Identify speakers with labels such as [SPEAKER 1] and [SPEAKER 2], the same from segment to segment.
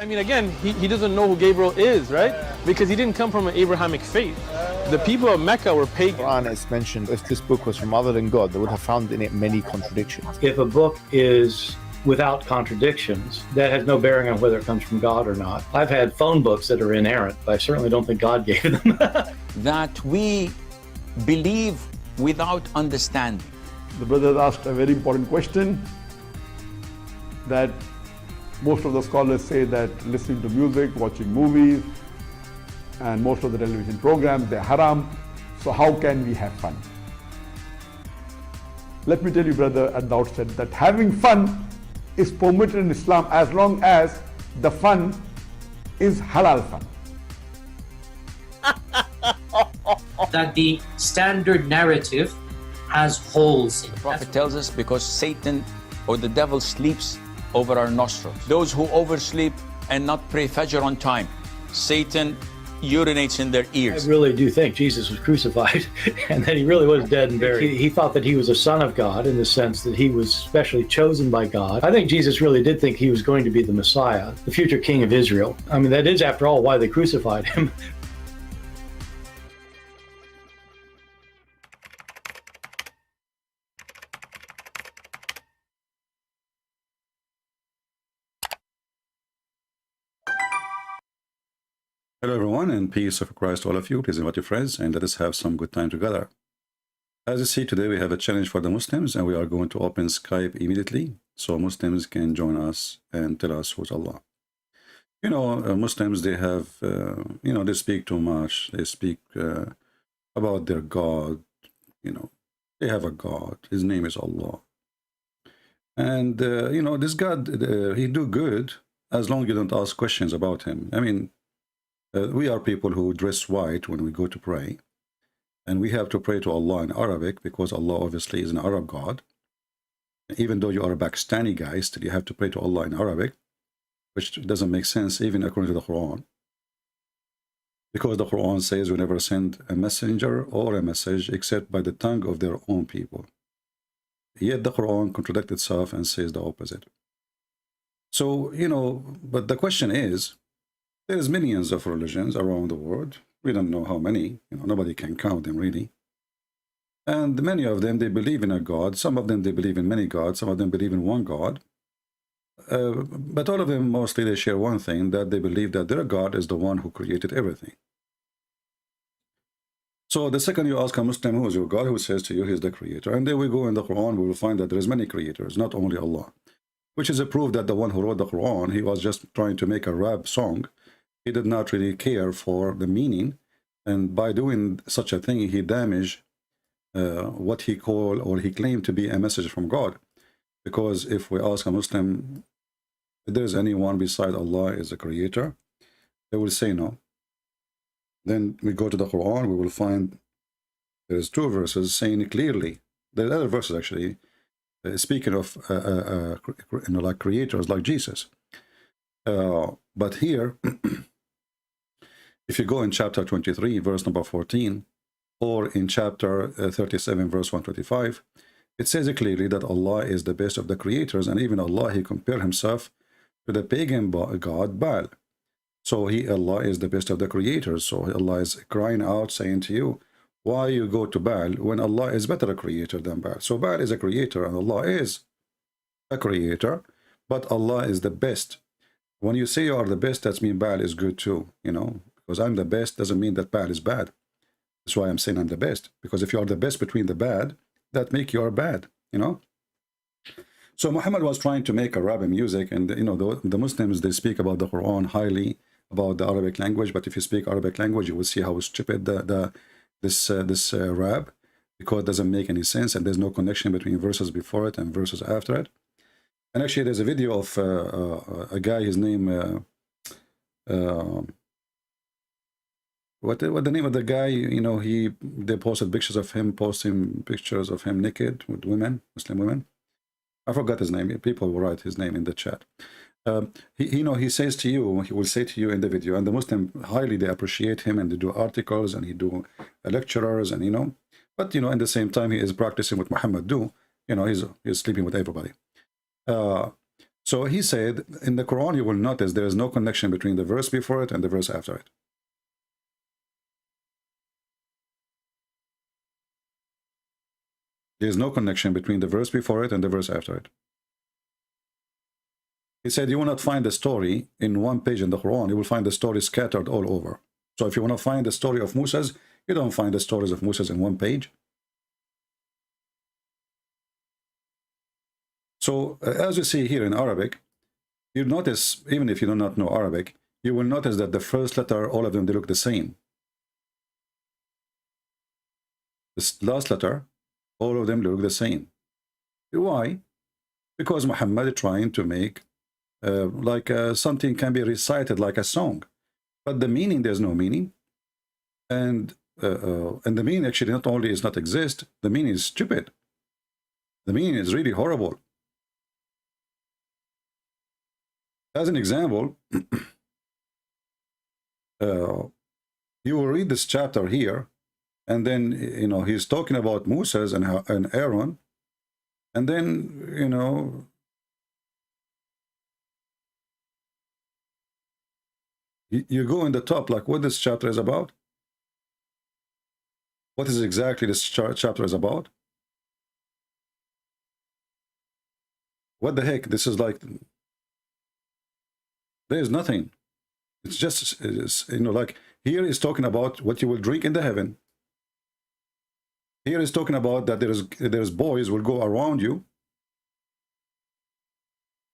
[SPEAKER 1] I mean, again, he doesn't know who Gabriel is, right? Because he didn't come from an Abrahamic faith. The people of Mecca were pagan.
[SPEAKER 2] The Quran is mentioned, if this book was from other than God, they would have found in it many contradictions.
[SPEAKER 3] If a book is without contradictions, that has no bearing on whether it comes from God or not. I've had phone books that are inerrant, but I certainly don't think God gave them.
[SPEAKER 4] That we believe without understanding.
[SPEAKER 5] The brother asked a very important question, that most of the scholars say that listening to music, watching movies, and most of the television programs, they're haram. So how can we have fun? Let me tell you, brother, at the outset, that having fun is permitted in Islam as long as the fun is halal fun.
[SPEAKER 6] That the standard narrative has holes in it.
[SPEAKER 4] The Prophet tells us because Satan or the devil sleeps over our nostrils. Those who oversleep and not pray Fajr on time, Satan urinates in their ears.
[SPEAKER 3] I really do think Jesus was crucified and that he really was dead and buried. He thought that he was a son of God in the sense that he was specially chosen by God. I think Jesus really did think he was going to be the Messiah, the future king of Israel. I mean, that is, after all, why they crucified him.
[SPEAKER 7] Hello everyone, and peace of Christ to all of you. Please invite your friends and let us have some good time together. As you see, today we have a challenge for the Muslims, and we are going to open Skype immediately so Muslims can join us and tell us who's Allah. You know, Muslims, they have, they speak too much. They speak about their God. You know, they have a God. His name is Allah. And, this God, he do good as long as you don't ask questions about him. I mean, we are people who dress white when we go to pray, and we have to pray to Allah in Arabic because Allah obviously is an Arab God. Even though you are a Pakistani guy, still you have to pray to Allah in Arabic, which doesn't make sense even according to the Quran, because the Quran says we never send a messenger or a message except by the tongue of their own people. Yet the Quran contradicts itself and says the opposite. So, but the question is, there's millions of religions around the world. We don't know how many. Nobody can count them really. And many of them, they believe in a God. Some of them, they believe in many gods. Some of them believe in one God. But all of them, mostly, they share one thing, that they believe that their God is the one who created everything. So the second you ask a Muslim, who is your God, who says to you, he's the creator. And then we go in the Quran, we will find that there is many creators, not only Allah. Which is a proof that the one who wrote the Quran, he was just trying to make a rap song. He did not really care for the meaning, and by doing such a thing, he damaged what he called or he claimed to be a message from God. Because if we ask a Muslim, if there's anyone beside Allah is a creator, they will say no. Then we go to the Quran, we will find there's two verses saying clearly. There are other verses actually speaking of like creators like Jesus. But here, if you go in chapter 23, verse number 14, or in chapter 37, verse 125, it says clearly that Allah is the best of the creators, and even Allah, he compared himself to the pagan god Baal. So Allah is the best of the creators. So Allah is crying out, saying to you, why you go to Baal when Allah is better a creator than Baal? So Baal is a creator and Allah is a creator, but Allah is the best. When you say you are the best, that means Baal is good too, because I'm the best doesn't mean that Baal is bad. That's why I'm saying I'm the best, because if you are the best between the bad, that make you are bad, So Muhammad was trying to make Arabic music, and the Muslims, they speak about the Quran highly, about the Arabic language, but if you speak Arabic language, you will see how stupid this rap, because it doesn't make any sense, and there's no connection between verses before it and verses after it. And actually, there's a video of a guy, his name, what the name of the guy, they posted pictures of him, posting pictures of him naked with women, Muslim women. I forgot his name. People will write his name in the chat. He says to you, he will say to you in the video, and the Muslim highly, they appreciate him, and they do articles, and he do lecturers, and but in the same time, he is practicing what Muhammad do. He's sleeping with everybody. So he said, in the Quran, you will notice there is no connection between the verse before it and the verse after it. There is no connection between the verse before it and the verse after it. He said, you will not find the story in one page in the Quran. You will find the story scattered all over. So if you want to find the story of Moses, you don't find the stories of Moses in one page. So as you see here in Arabic, you notice, even if you do not know Arabic, you will notice that the first letter, all of them, they look the same. This last letter, all of them look the same. Why? Because Muhammad is trying to make something can be recited like a song, but the meaning, there's no meaning, and the meaning actually not only is not exist, the meaning is stupid. The meaning is really horrible. As an example, you will read this chapter here, and then he's talking about Moses and Aaron, and then you go in the top, like what this chapter is about. What is exactly this chapter is about? What the heck? This is like, there is nothing. It's just, like here is talking about what you will drink in the heaven. Here is talking about that there's boys will go around you,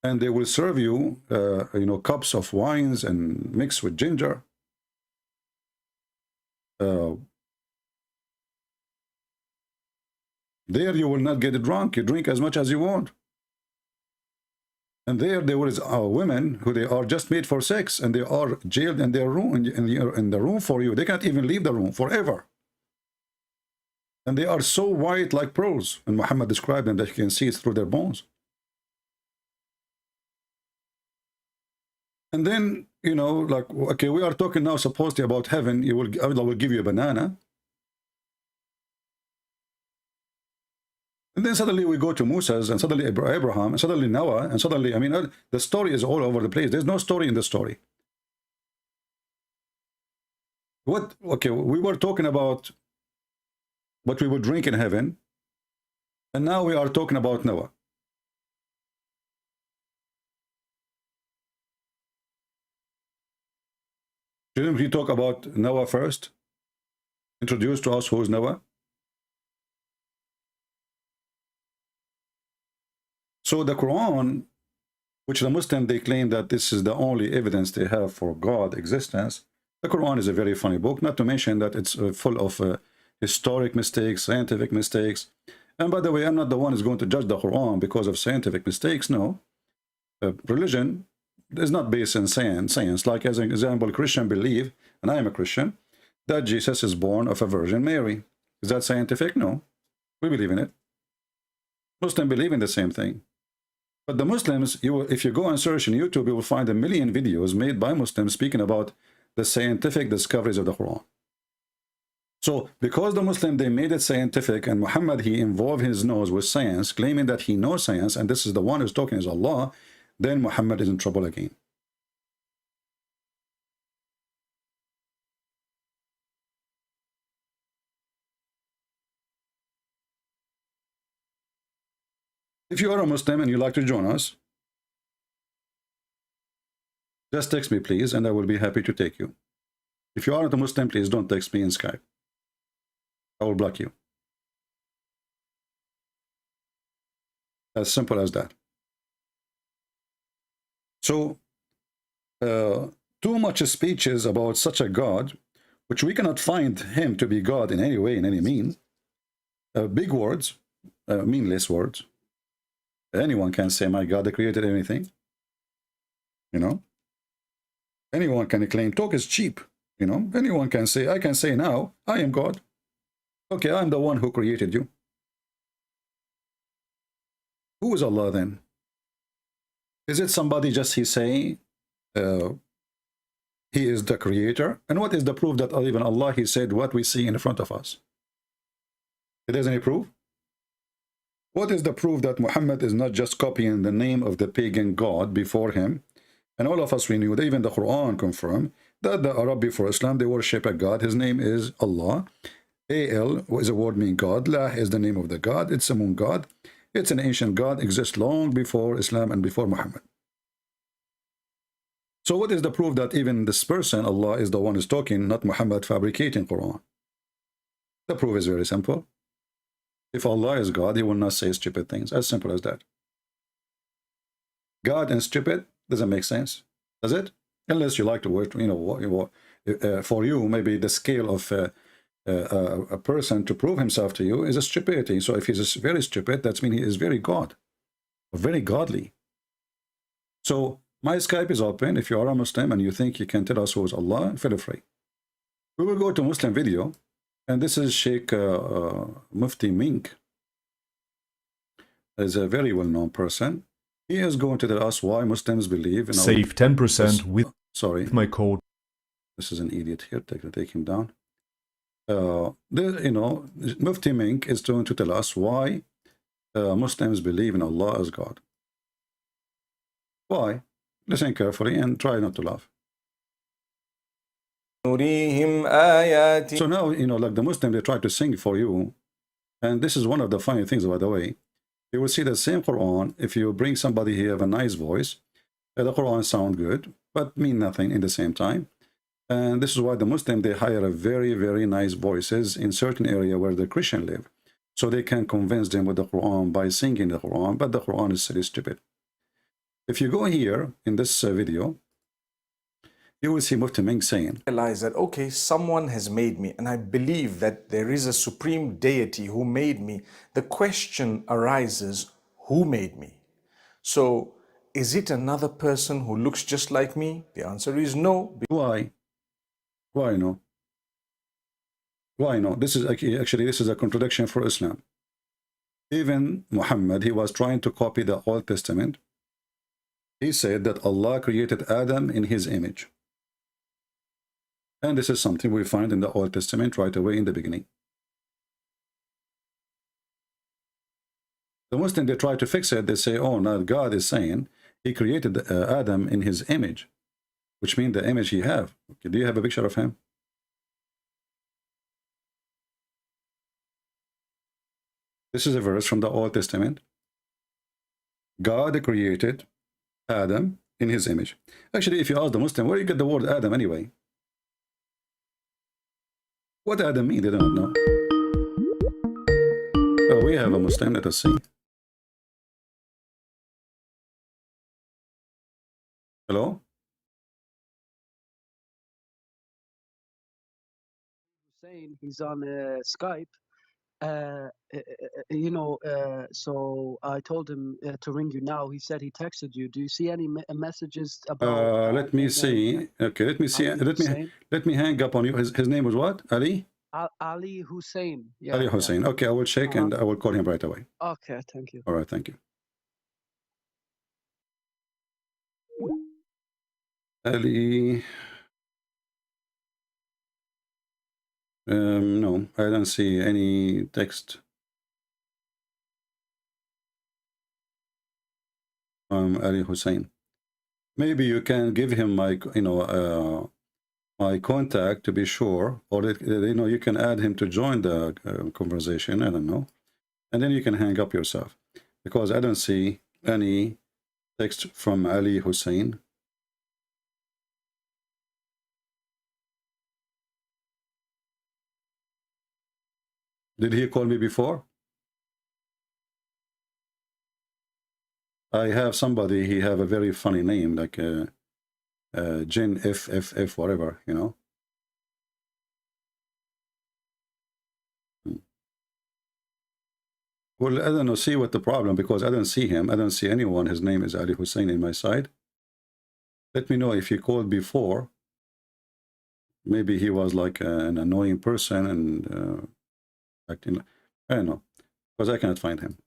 [SPEAKER 7] and they will serve you, cups of wines and mixed with ginger. There you will not get drunk. You drink as much as you want. And there is women who they are just made for sex, and they are jailed in their room, in the room for you. They can't even leave the room forever. And they are so white like pearls. And Muhammad described them that you can see it through their bones. And then, like, okay, we are talking now supposedly about heaven. Allah will give you a banana. And then suddenly we go to Moses, and suddenly Abraham, and suddenly Noah, and suddenly, the story is all over the place. There's no story in the story. Okay, we were talking about what we would drink in heaven, and now we are talking about Noah. Shouldn't we talk about Noah first? Introduce to us who is Noah? So the Quran, which the Muslim, they claim that this is the only evidence they have for God existence. The Quran is a very funny book, not to mention that it's full of historic mistakes, scientific mistakes. And by the way, I'm not the one who's going to judge the Quran because of scientific mistakes. No. Religion is not based in science. Like, as an example, Christian believe, and I am a Christian, that Jesus is born of a Virgin Mary. Is that scientific? No. We believe in it. Muslims believe in the same thing. But the Muslims, if you go and search on YouTube, you will find a million videos made by Muslims speaking about the scientific discoveries of the Quran. So, because the Muslim, they made it scientific, and Muhammad, he involved his nose with science, claiming that he knows science, and this is the one who's talking is Allah, then Muhammad is in trouble again. If you are a Muslim and you like to join us, just text me, please, and I will be happy to take you. If you aren't a Muslim, please don't text me in Skype. I will block you. As simple as that. So, too much speeches about such a God, which we cannot find him to be God in any way, in any means. Big words, meaningless words. Anyone can say, my God, they created anything. Anyone can claim, talk is cheap. Anyone can say, I can say now, I am God. Okay, I'm the one who created you. Who is Allah then? Is it somebody just he say he is the creator? And what is the proof that even Allah, he said what we see in front of us? There's any proof? What is the proof that Muhammad is not just copying the name of the pagan god before him? And all of us, we knew that even the Quran confirmed that the Arab before Islam, they worship a god. His name is Allah. Al is a word meaning God. La is the name of the god. It's a moon god. It's an ancient god, exists long before Islam and before Muhammad. So what is the proof that even this person, Allah, is the one who's talking, not Muhammad fabricating Quran? The proof is very simple. If Allah is God, he will not say stupid things. As simple as that. God and stupid doesn't make sense, does it? Unless you like to work, for you, maybe the scale of a person to prove himself to you is a stupidity. So if he's very stupid, that means he is very God, or very godly. So my Skype is open. If you are a Muslim and you think you can tell us who is Allah, feel free. We will go to Muslim video. And this is Sheikh Mufti Mink. Is a very well-known person. He is going to tell us why Muslims believe in
[SPEAKER 8] save 10% with my code.
[SPEAKER 7] This is an idiot here. Take him down. Mufti Mink is going to tell us why Muslims believe in Allah as God. Why? Listen carefully and try not to laugh. So now, like the Muslim, they try to sing for you. And this is one of the funny things, by the way. You will see the same Quran. If you bring somebody here have a nice voice, the Quran sound good, but mean nothing in the same time. And this is why the Muslim, they hire a very, very nice voices in certain area where the Christian live. So they can convince them with the Quran by singing the Quran, but the Quran is silly stupid. If you go here in this video, you will see Mufti Mink saying,
[SPEAKER 9] realize that, okay, someone has made me, and I believe that there is a supreme deity who made me. The question arises, who made me? So, is it another person who looks just like me? The answer is no.
[SPEAKER 7] Why? Why no? Why no? This is actually, this is a contradiction for Islam. Even Muhammad, he was trying to copy the Old Testament. He said that Allah created Adam in his image. And this is something we find in the Old Testament right away in the beginning. The Muslims, they try to fix it. They say, oh, now God is saying he created Adam in his image, which means the image he have. Okay, do you have a picture of him? This is a verse from the Old Testament. God created Adam in his image. Actually, if you ask the Muslim, where do you get the word Adam anyway? What Adam mean? They don't know. Oh, we have a Muslim. Let us see. Hello?
[SPEAKER 10] Hussein, he's on Skype. So I told him to ring you now. He said he texted you. Do you see any messages about?
[SPEAKER 7] Let me see. Okay, let me see. Let me hang up on you. His name was what? Ali?
[SPEAKER 10] Ali Hussein. Yeah,
[SPEAKER 7] Ali Hussein.
[SPEAKER 10] Yeah.
[SPEAKER 7] Okay, I will check and I will call him right away.
[SPEAKER 10] Okay, thank you.
[SPEAKER 7] All right, thank you. Ali. No, I don't see any text. Ali Hussein. Maybe you can give him my, my contact to be sure, or you can add him to join the conversation. I don't know, and then you can hang up yourself because I don't see any text from Ali Hussein. Did he call me before? I have somebody, he have a very funny name, like Jin FFF, whatever, Well, I don't know, see what the problem, because I don't see him. I don't see anyone. His name is Ali Hussein in my side. Let me know if he called before. Maybe he was like an annoying person and acting. I don't know, because I cannot find him.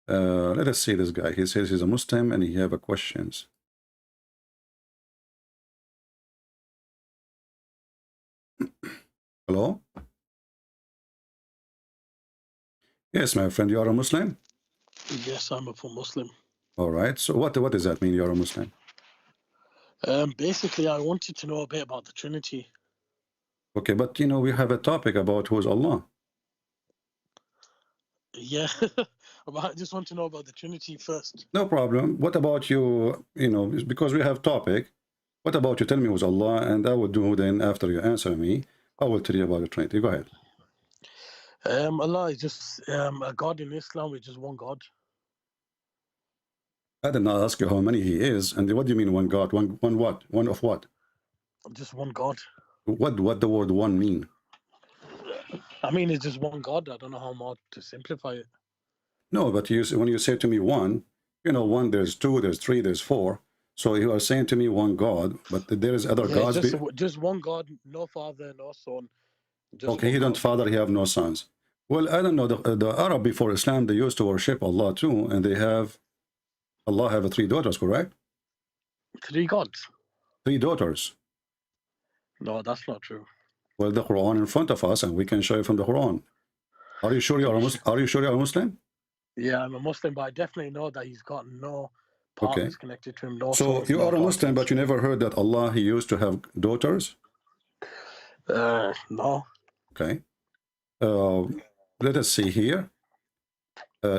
[SPEAKER 7] Let us see this guy. He says he's a Muslim and he have a questions. Hello? Yes, my friend, you are a Muslim?
[SPEAKER 11] Yes, I'm a full Muslim.
[SPEAKER 7] All right. So what does that mean, you're a Muslim?
[SPEAKER 11] Basically, I wanted to know a bit about the Trinity.
[SPEAKER 7] Okay, but you know, we have a topic about who is Allah.
[SPEAKER 11] Yeah, I just want to know about the Trinity first.
[SPEAKER 7] No problem. What about you, you know, because we have topic, what about you tell me who's Allah, and I will do then after you answer me, I will tell you about the Trinity. Go ahead.
[SPEAKER 11] Allah is just a God in Islam with just one God.
[SPEAKER 7] I did not ask you how many he is, and what do you mean one God? One what? One of what?
[SPEAKER 11] Just one God.
[SPEAKER 7] What the word one mean?
[SPEAKER 11] I mean, it's just one God. I don't know how more to simplify it.
[SPEAKER 7] No, but when you say to me one, you know, one, there's two, there's three, there's four. So you are saying to me one God, but there is other gods.
[SPEAKER 11] Just one God, no father, no son.
[SPEAKER 7] Okay, he don't father, he have no sons. Well, I don't know, the Arab before Islam, they used to worship Allah too, and Allah have 3 daughters, correct?
[SPEAKER 11] 3 gods?
[SPEAKER 7] 3 daughters.
[SPEAKER 11] No, that's not true.
[SPEAKER 7] Well, the Quran in front of us, and we can show you from the Quran. Are you sure you are a Muslim? Are you sure you are a Muslim?
[SPEAKER 11] Yeah, I'm a Muslim, but I definitely know that he's got no partners connected to him. No
[SPEAKER 7] so
[SPEAKER 11] sons,
[SPEAKER 7] you
[SPEAKER 11] no
[SPEAKER 7] are a Muslim,
[SPEAKER 11] fathers.
[SPEAKER 7] but you never heard that Allah, he used to have daughters?
[SPEAKER 11] No.
[SPEAKER 7] Okay. Let us see here.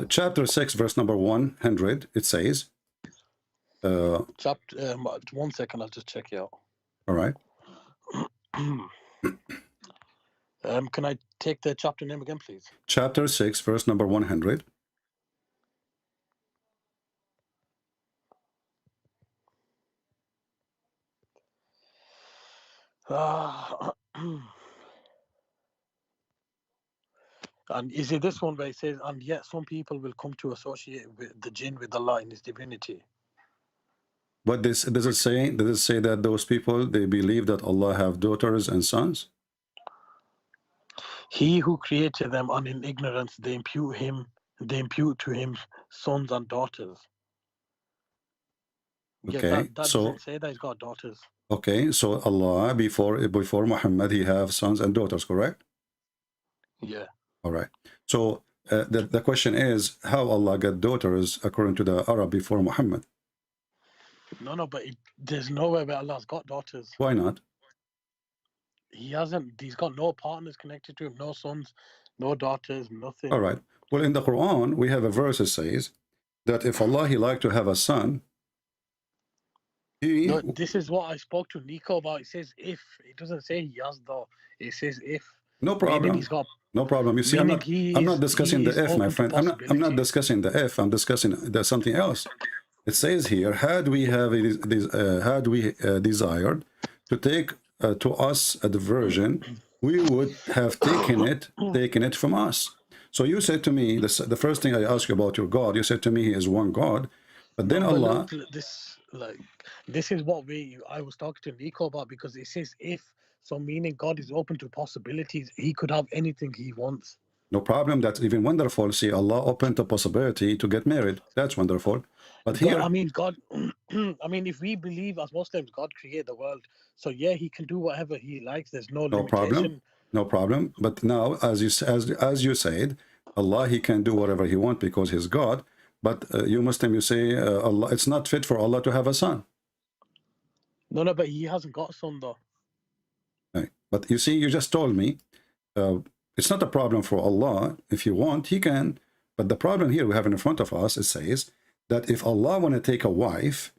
[SPEAKER 7] Chapter 6, verse number 100, it says.
[SPEAKER 11] Chapter, 1 second, I'll just check it out.
[SPEAKER 7] All right.
[SPEAKER 11] Can I take the chapter name again, please?
[SPEAKER 7] Chapter 6, verse number 100.
[SPEAKER 11] And is it this one where it says, and yet some people will come to associate with the jinn with Allah in his divinity?
[SPEAKER 7] But does it say that those people, they believe that Allah have daughters and sons?
[SPEAKER 11] He who created them, and in ignorance they impute to him sons and daughters.
[SPEAKER 7] Okay,
[SPEAKER 11] yeah, that
[SPEAKER 7] so
[SPEAKER 11] doesn't say that he's got daughters.
[SPEAKER 7] Okay, so Allah before Muhammad, he have sons and daughters, correct?
[SPEAKER 11] Yeah.
[SPEAKER 7] All right. So the question is, how Allah got daughters according to the Arab before Muhammad?
[SPEAKER 11] No, but there's nowhere where Allah's got daughters.
[SPEAKER 7] Why not?
[SPEAKER 11] He's got no partners connected to him, no sons, no daughters, nothing.
[SPEAKER 7] All right. Well, in the Quran, we have a verse that says that if Allah, he like to have a son,
[SPEAKER 11] No, this is what I spoke to Nico about. It says if. It doesn't say he has though. It says if.
[SPEAKER 7] No problem. No problem. You see, I'm not discussing the if, my friend. I'm not discussing the if. I'm discussing something else. It says here, had we desired to take to us a diversion, we would have taken it from us. So you said to me, the first thing I asked you about your God, you said to me he is one God, but then Allah.
[SPEAKER 11] This is what I was talking to Nico about, because it says if, so meaning God is open to possibilities. He could have anything he wants.
[SPEAKER 7] No problem. That's even wonderful. See, Allah opened the possibility to get married. That's wonderful. But here,
[SPEAKER 11] I mean, God. I mean, if we believe as Muslims, God created the world, so yeah, He can do whatever He likes. There's no limitation.
[SPEAKER 7] No problem. But now, as you said, Allah, He can do whatever He wants because He's God. But you Muslim, you say Allah, it's not fit for Allah to have a son.
[SPEAKER 11] No, but He hasn't got a son though.
[SPEAKER 7] Right. But you see, you just told me. It's not a problem for Allah. If you want, He can. But the problem here we have in front of us, it says that if Allah want to take a wife,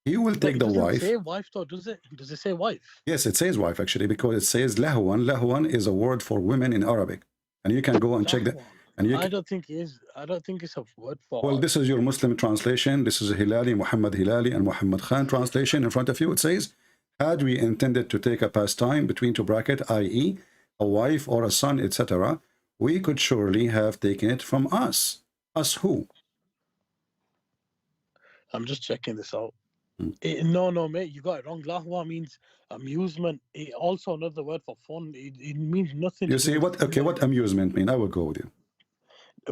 [SPEAKER 7] He will take the wife.
[SPEAKER 11] It doesn't say wife though, does it? Does it say wife?
[SPEAKER 7] Yes, it says wife actually, because it says lahwan. Lahwan is a word for women in Arabic. And you can go and check that. And
[SPEAKER 11] I don't think it is. I don't think it's a word for.
[SPEAKER 7] Well, this is your Muslim translation. This is Hilali, Muhammad Hilali, and Muhammad Khan translation in front of you. It says, had we intended to take a pastime between two brackets, i.e., a wife or a son, etc., we could surely have taken it from us. Us who?
[SPEAKER 11] I'm just checking this out. No, mate, you got it wrong. Lahwa means amusement. Also another word for fun. It means nothing.
[SPEAKER 7] You see what? Okay, what amusement mean? I will go with you.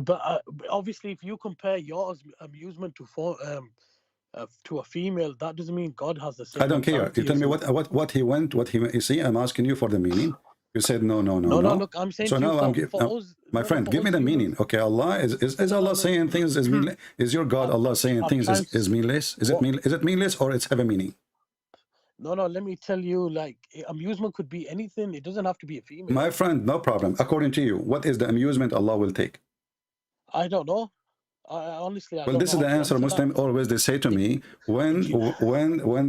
[SPEAKER 11] But obviously, if you compare your amusement to a female, that doesn't mean God has the same.
[SPEAKER 7] I don't care. You tell me what he went. You see, I'm asking you for the meaning. You said no.
[SPEAKER 11] Look, I'm saying
[SPEAKER 7] so
[SPEAKER 11] to you,
[SPEAKER 7] now
[SPEAKER 11] for us,
[SPEAKER 7] my friend, give me the meaning. Okay, Allah is Allah saying things is meaningless? Is your God Allah saying things is meaningless? Is it meaningless or it's have a meaning?
[SPEAKER 11] No, let me tell you, like, amusement could be anything. It doesn't have to be a female.
[SPEAKER 7] My friend, no problem. According to you, what is the amusement Allah will take?
[SPEAKER 11] I don't know. Honestly, I
[SPEAKER 7] well,
[SPEAKER 11] don't
[SPEAKER 7] this
[SPEAKER 11] know
[SPEAKER 7] is the answer Muslim always they say to me when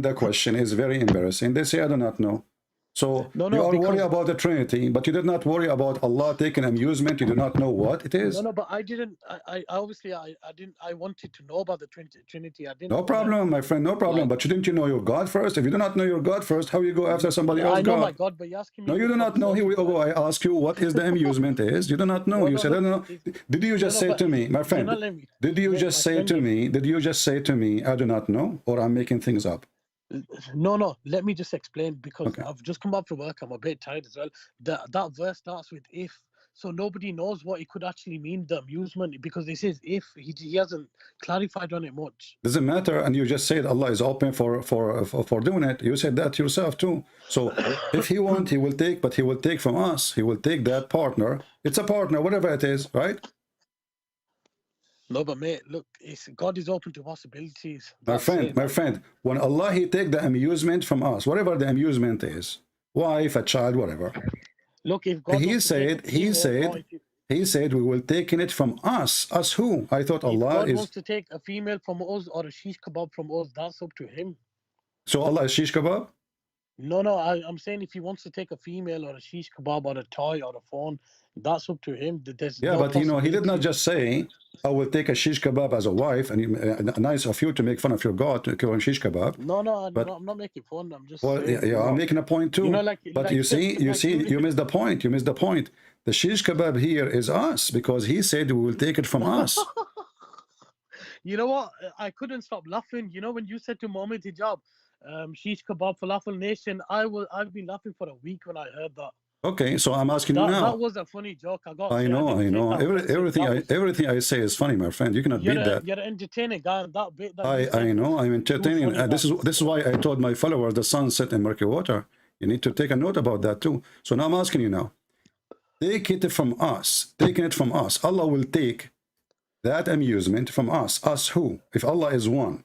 [SPEAKER 7] the question is very embarrassing. They say, I do not know. So you are worried about the Trinity, but you did not worry about Allah taking amusement. You do not know what it is.
[SPEAKER 11] No, but I didn't. I obviously I didn't. I wanted to know about the Trinity. I didn't.
[SPEAKER 7] No problem, my friend. No problem. But shouldn't you know your God first? If you do not know your God first, how you go after somebody else's God?
[SPEAKER 11] I know my God, but you're asking me.
[SPEAKER 7] No, you do not know. Here we go. I ask you, what is the amusement is? You do not know. You said, I don't know. Did you just say to me, my friend? Did you just say to me? Did you just say to me, I do not know, or I'm making things up?
[SPEAKER 11] No, let me just explain, because I've just come up from work. I'm a bit tired as well. That verse starts with if, so nobody knows what it could actually mean, the amusement, because this is if. He hasn't clarified on it much.
[SPEAKER 7] Doesn't matter. And you just said Allah is open for doing it. You said that yourself too. So if he wants, he will take, but he will take from us. He will take that partner. It's a partner, whatever it is, right?
[SPEAKER 11] No, but mate, look, God is open to possibilities.
[SPEAKER 7] My friend, when Allah, he take the amusement from us, whatever the amusement is, wife, a child, whatever.
[SPEAKER 11] Look, if God
[SPEAKER 7] he said we will take it from us. Us who? I thought Allah
[SPEAKER 11] if God wants to take a female from us or a shish kebab from us, that's up to him.
[SPEAKER 7] So Allah is shish kebab?
[SPEAKER 11] No, I'm saying if he wants to take a female or a shish kebab or a toy or a phone, that's up to him. There's
[SPEAKER 7] yeah, but you know, he did not just say, I will take a shish kebab as a wife, and nice of you to make fun of your God to kill a shish kebab.
[SPEAKER 11] No, I'm not making fun. I'm just
[SPEAKER 7] saying, yeah, I'm making a point too. You know, but you see, you missed the point. You missed the point. The shish kebab here is us, because he said we will take it from us.
[SPEAKER 11] You know what? I couldn't stop laughing. You know, when you said to Mohammed Hijab, shish kebab falafel nation, I've been laughing for a week when I heard that.
[SPEAKER 7] Okay, so I'm asking you now.
[SPEAKER 11] That was a funny joke. I
[SPEAKER 7] know. Everything I say is funny, my friend. You cannot beat that.
[SPEAKER 11] You're entertaining, guy.
[SPEAKER 7] I know. I'm entertaining. This is why I told my followers the sun set in murky water. You need to take a note about that too. So now I'm asking you now. Take it from us. Taking it from us. Allah will take that amusement from us. Us who? If Allah is one.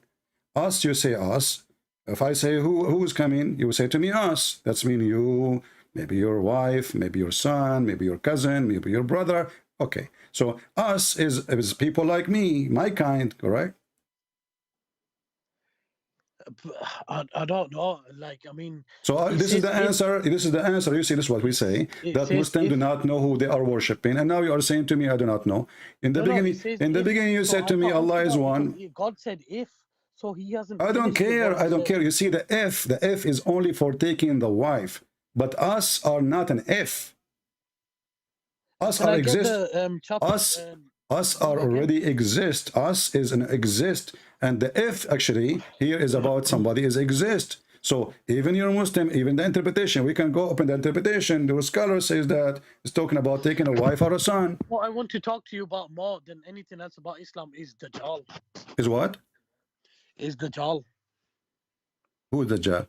[SPEAKER 7] Us, you say us. If I say who's coming, you say to me us. That's mean you. Maybe your wife, maybe your son, maybe your cousin, maybe your brother. Okay, so us is people like me, my kind, correct?
[SPEAKER 11] I don't know. Like, I mean.
[SPEAKER 7] So this is the answer. This is the answer. You see, this is what we say, that Muslims do not know who they are worshiping, and now you are saying to me, I do not know. In the beginning, you said to me, Allah is one.
[SPEAKER 11] God said if, so he hasn't.
[SPEAKER 7] I don't care. I don't care. You see, the F is only for taking the wife. But us are not an if. Us are exist. Us are already exist. Us is an exist. And the if actually here is about somebody is exist. So even you're Muslim, even the interpretation, we can go open the interpretation. The scholar says that it's talking about taking a wife or a son.
[SPEAKER 11] What I want to talk to you about more than anything else about Islam is Dajjal.
[SPEAKER 7] Is what?
[SPEAKER 11] Is Dajjal.
[SPEAKER 7] Who is Dajjal?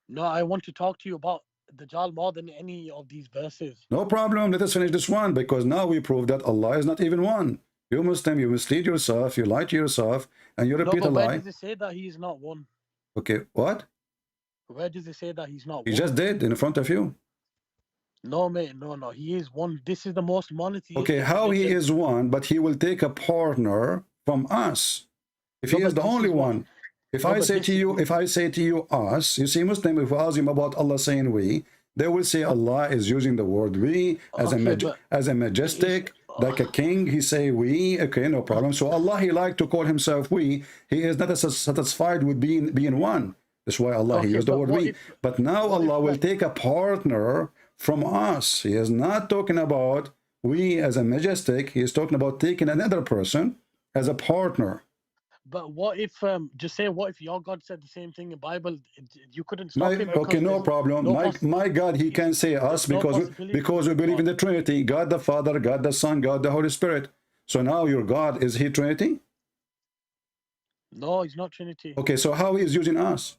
[SPEAKER 11] No, I want to talk to you about Dajjal more than any of these verses.
[SPEAKER 7] No problem. Let us finish this one, because now we prove that Allah is not even one. You Muslim, you mislead yourself, you lie to yourself, and you repeat a lie.
[SPEAKER 11] Where does it say that he is not one?
[SPEAKER 7] Okay, what?
[SPEAKER 11] Where does it say that he's not one?
[SPEAKER 7] He just did in front of you.
[SPEAKER 11] No, mate, no. He is one. This is the most monotheistic.
[SPEAKER 7] Okay, how he is one, but he will take a partner from us. If he is the only one. If I say to you us, you see, Muslim, if we ask him about Allah saying we, they will say Allah is using the word we as a majestic, like a king. He say we, okay, no problem. So Allah, he like to call himself we. He is not satisfied with being one. That's why Allah, he used the word we. But now Allah will take a partner from us. He is not talking about we as a majestic. He is talking about taking another person as a partner.
[SPEAKER 11] But what if, just say, what if your God said the same thing in the Bible? You couldn't stop him.
[SPEAKER 7] Okay, no problem. My God, he can say us because we believe in the Trinity. God the Father, God the Son, God the Holy Spirit. So now your God, is he Trinity?
[SPEAKER 11] No, he's not Trinity.
[SPEAKER 7] Okay, so how he is using us?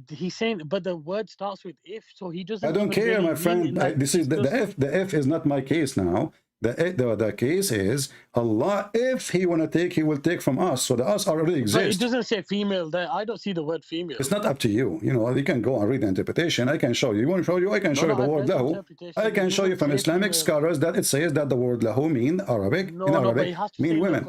[SPEAKER 11] He's saying, but the word starts with if, so he doesn't.
[SPEAKER 7] I don't care,
[SPEAKER 11] really
[SPEAKER 7] my friend.
[SPEAKER 11] like,
[SPEAKER 7] This is the F. The F is not my case now. The case is Allah. If He want to take, He will take from us. So the us already
[SPEAKER 11] But
[SPEAKER 7] exist.
[SPEAKER 11] it doesn't say female there. I don't see the word female.
[SPEAKER 7] It's not up to you. You know, you can go and read the interpretation. I can show you. You want to show you? I can show you the word lahu. I can show you from Islamic scholars that it says that the word lahu mean Arabic in Arabic mean women.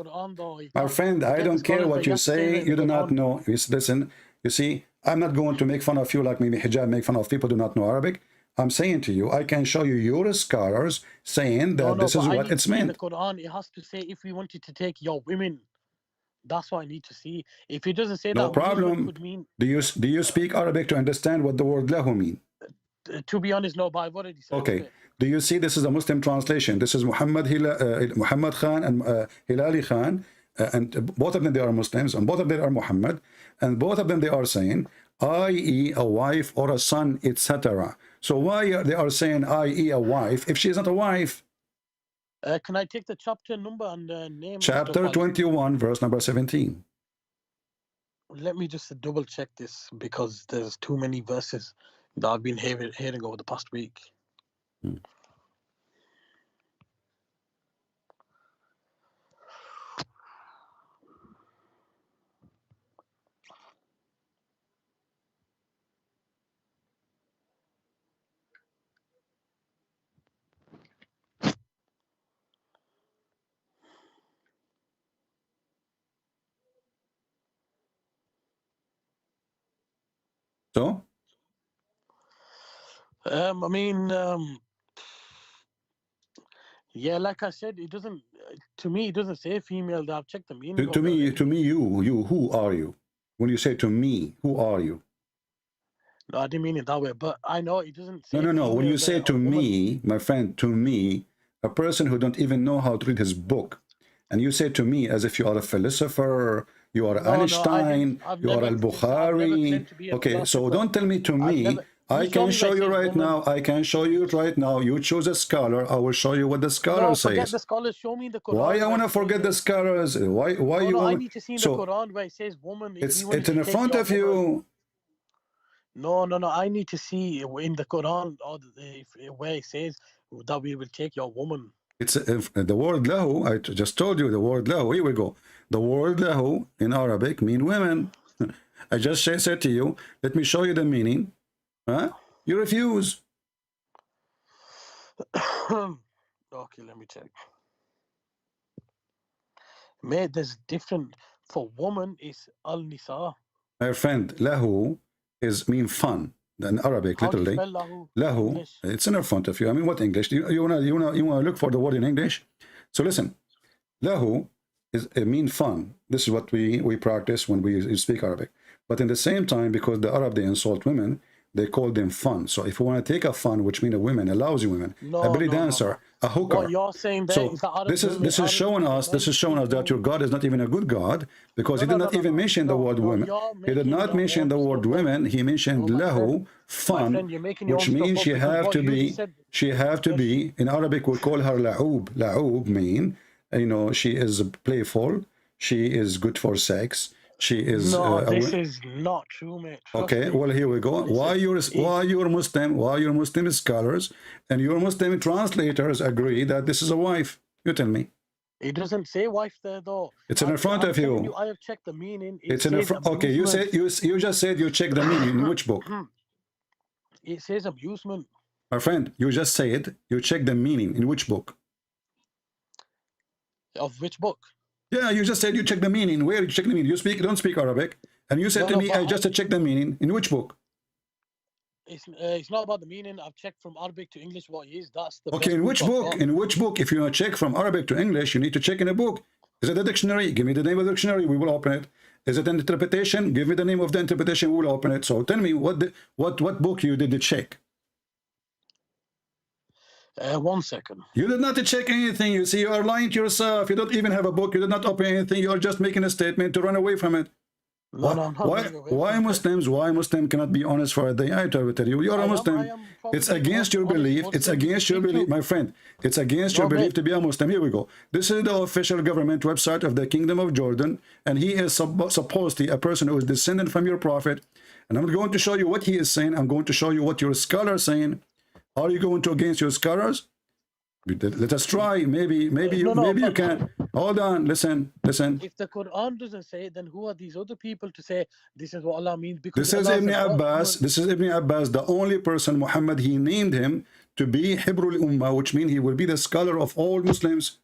[SPEAKER 7] My friend, I don't care what you say. You do not know. Listen, you see, I'm not going to make fun of you like maybe hijab make fun of people who do not know Arabic. I'm saying to you, I can show you your scholars saying that this is what it's meant.
[SPEAKER 11] In the Quran, it has to say if we wanted to take your women. That's what I need to see. If it doesn't say
[SPEAKER 7] no
[SPEAKER 11] that,
[SPEAKER 7] problem.
[SPEAKER 11] Could mean,
[SPEAKER 7] do you speak Arabic to understand what the word lahu mean?
[SPEAKER 11] To be honest, no, but I've already said
[SPEAKER 7] okay.
[SPEAKER 11] it.
[SPEAKER 7] Do you see this is a Muslim translation? This is Muhammad Khan and Hilali Khan, and both of them they are Muslims, and both of them are Muhammad, and both of them they are saying, i.e. a wife or a son, etc. So why they are saying i.e. a wife if she is not a wife?
[SPEAKER 11] Can I take the chapter number and name?
[SPEAKER 7] Chapter 21, verse number 17.
[SPEAKER 11] Let me just double check this because there's too many verses that I've been hearing over the past week.
[SPEAKER 7] So?
[SPEAKER 11] I mean, yeah, like I said, it doesn't. To me, it doesn't say female. I've checked the meaning.
[SPEAKER 7] To me, you. Who are you? When you say to me, who are you?
[SPEAKER 11] No, I didn't mean it that way. But I know it doesn't say.
[SPEAKER 7] No. When you say to me, my friend, to me, a person who don't even know how to read his book, and you say to me as if you are a philosopher, you are Einstein, you are al-Bukhari. Okay, so don't tell me to me. I can show you right now. I can show you right now. You choose a scholar. I will show you what the scholar says.
[SPEAKER 11] Forget the scholars. Show me the Quran.
[SPEAKER 7] Why I want to forget the scholars? Why you want?
[SPEAKER 11] I need to see in the Quran where it says woman.
[SPEAKER 7] It's in front of you.
[SPEAKER 11] No. I need to see in the Quran or where it says that we will take your woman.
[SPEAKER 7] It's the word lahu. I just told you the word lahu. Here we go. The word lahu in Arabic mean women. I just said to you, let me show you the meaning. Huh? You refuse.
[SPEAKER 11] Okay, let me check. Mate, there's different. For woman is al-nisa.
[SPEAKER 7] My friend, lahu is mean fun. In Arabic, literally. Lahu. It's in front of you. I mean, what English? You wanna look for the word in English? So listen, lahu is a mean fun. This is what we practice when we speak Arabic. But in the same time, because the Arab they insult women, they call them fun. So if you want to take a fun, which means a women, a lousy women, a belly dancer, a hooker.
[SPEAKER 11] What you're saying there is
[SPEAKER 7] this is showing us that your God is not even a good God, because he did not even mention the word women. He did not mention the word women. He mentioned lahu, fun, which means she have to be in Arabic we call her la'ub. La'ub mean, you know, she is playful, she is good for sex. She is.
[SPEAKER 11] No, this is not true, mate.
[SPEAKER 7] Okay, well here we go. Why your Muslim scholars and your Muslim translators agree that this is a wife? You tell me.
[SPEAKER 11] It doesn't say wife there though.
[SPEAKER 7] It's in front of you.
[SPEAKER 11] I have checked the meaning.
[SPEAKER 7] It's in front. Okay, you said you just said you checked the meaning in which book?
[SPEAKER 11] It says amusement.
[SPEAKER 7] My friend, you just said you checked the meaning in which book?
[SPEAKER 11] Of which book?
[SPEAKER 7] Yeah, you just said you check the meaning. Where you check the meaning? You don't speak Arabic, and you said to me, I just checked the meaning. In which book?
[SPEAKER 11] It's not about the meaning. I've checked from Arabic to English what it is. That's the
[SPEAKER 7] okay. In which book? In which book? If you want to check from Arabic to English, you need to check in a book. Is it a dictionary? Give me the name of the dictionary. We will open it. Is it an interpretation? Give me the name of the interpretation. We will open it. So tell me what book you did check.
[SPEAKER 11] 1 second.
[SPEAKER 7] You did not check anything. You see, you are lying to yourself. You don't even have a book. You did not open anything. You are just making a statement to run away from it.
[SPEAKER 11] No, no, I'm not running away
[SPEAKER 7] Why
[SPEAKER 11] from
[SPEAKER 7] Muslims? Why Muslim cannot be honest for a day? I tell you, you're a Muslim. It's against your belief. It's against your belief, my friend. It's against your belief to be a Muslim. Here we go. This is the official government website of the Kingdom of Jordan, and he is supposedly a person who is descendant from your prophet. And I'm going to show you what he is saying. I'm going to show you what your scholar is saying. Are you going to against your scholars? Let us try. Maybe you can. Hold on. Listen.
[SPEAKER 11] If the Quran doesn't say it, then who are these other people to say this is what Allah means? Because
[SPEAKER 7] this is Ibn Abbas. This is Ibn Abbas, the only person Muhammad, he named him to be Hibrul Ummah, which means he will be the scholar of all Muslims.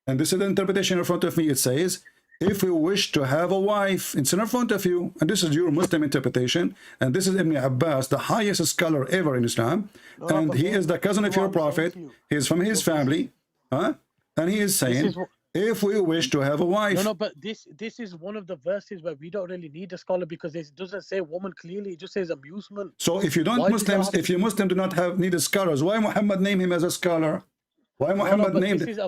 [SPEAKER 7] And this is the interpretation in front of me. It says, if you wish to have a wife, it's in front of you. And this is your Muslim interpretation. And this is Ibn Abbas, the highest scholar ever in Islam. And he is the cousin of your prophet. He is from his family. And he is saying, if we wish to have a wife.
[SPEAKER 11] No, but this is one of the verses where we don't really need a scholar, because it doesn't say woman clearly. It just says amusement.
[SPEAKER 7] So if you don't if you Muslim do not need scholars, why Muhammad name him as a scholar? Why Muhammad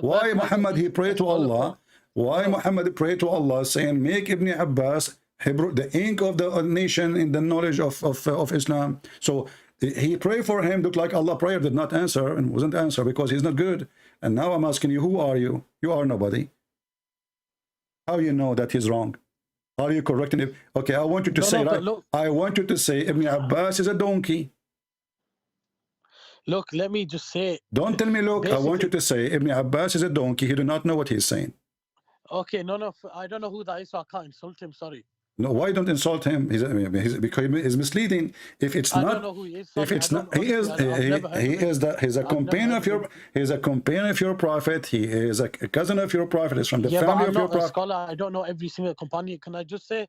[SPEAKER 7] why Muhammad he prayed to Allah? Why Muhammad prayed to Allah saying, make Ibn Abbas the ink of the nation in the knowledge of Islam? So he prayed for him, looked like Allah prayer did not answer, and wasn't answered because he's not good. And now I'm asking you, who are you? You are nobody. How you know that he's wrong? Are you correcting him? Okay, I want you to say right. I want you to say Ibn Abbas is a donkey.
[SPEAKER 11] Look, let me just say.
[SPEAKER 7] Don't tell me, look, I want you to say Ibn Abbas is a donkey. He do not know what he's saying.
[SPEAKER 11] Okay, no, I don't know who that is, so I can't insult him, sorry.
[SPEAKER 7] No, why don't insult him? Because he's misleading. If it's not,
[SPEAKER 11] I don't know who he is.
[SPEAKER 7] If it's not, he's a companion of your, he's a companion of your prophet. He is a cousin of your prophet. He's from the family of your prophet.
[SPEAKER 11] A scholar. I don't know every single companion. Can I just say?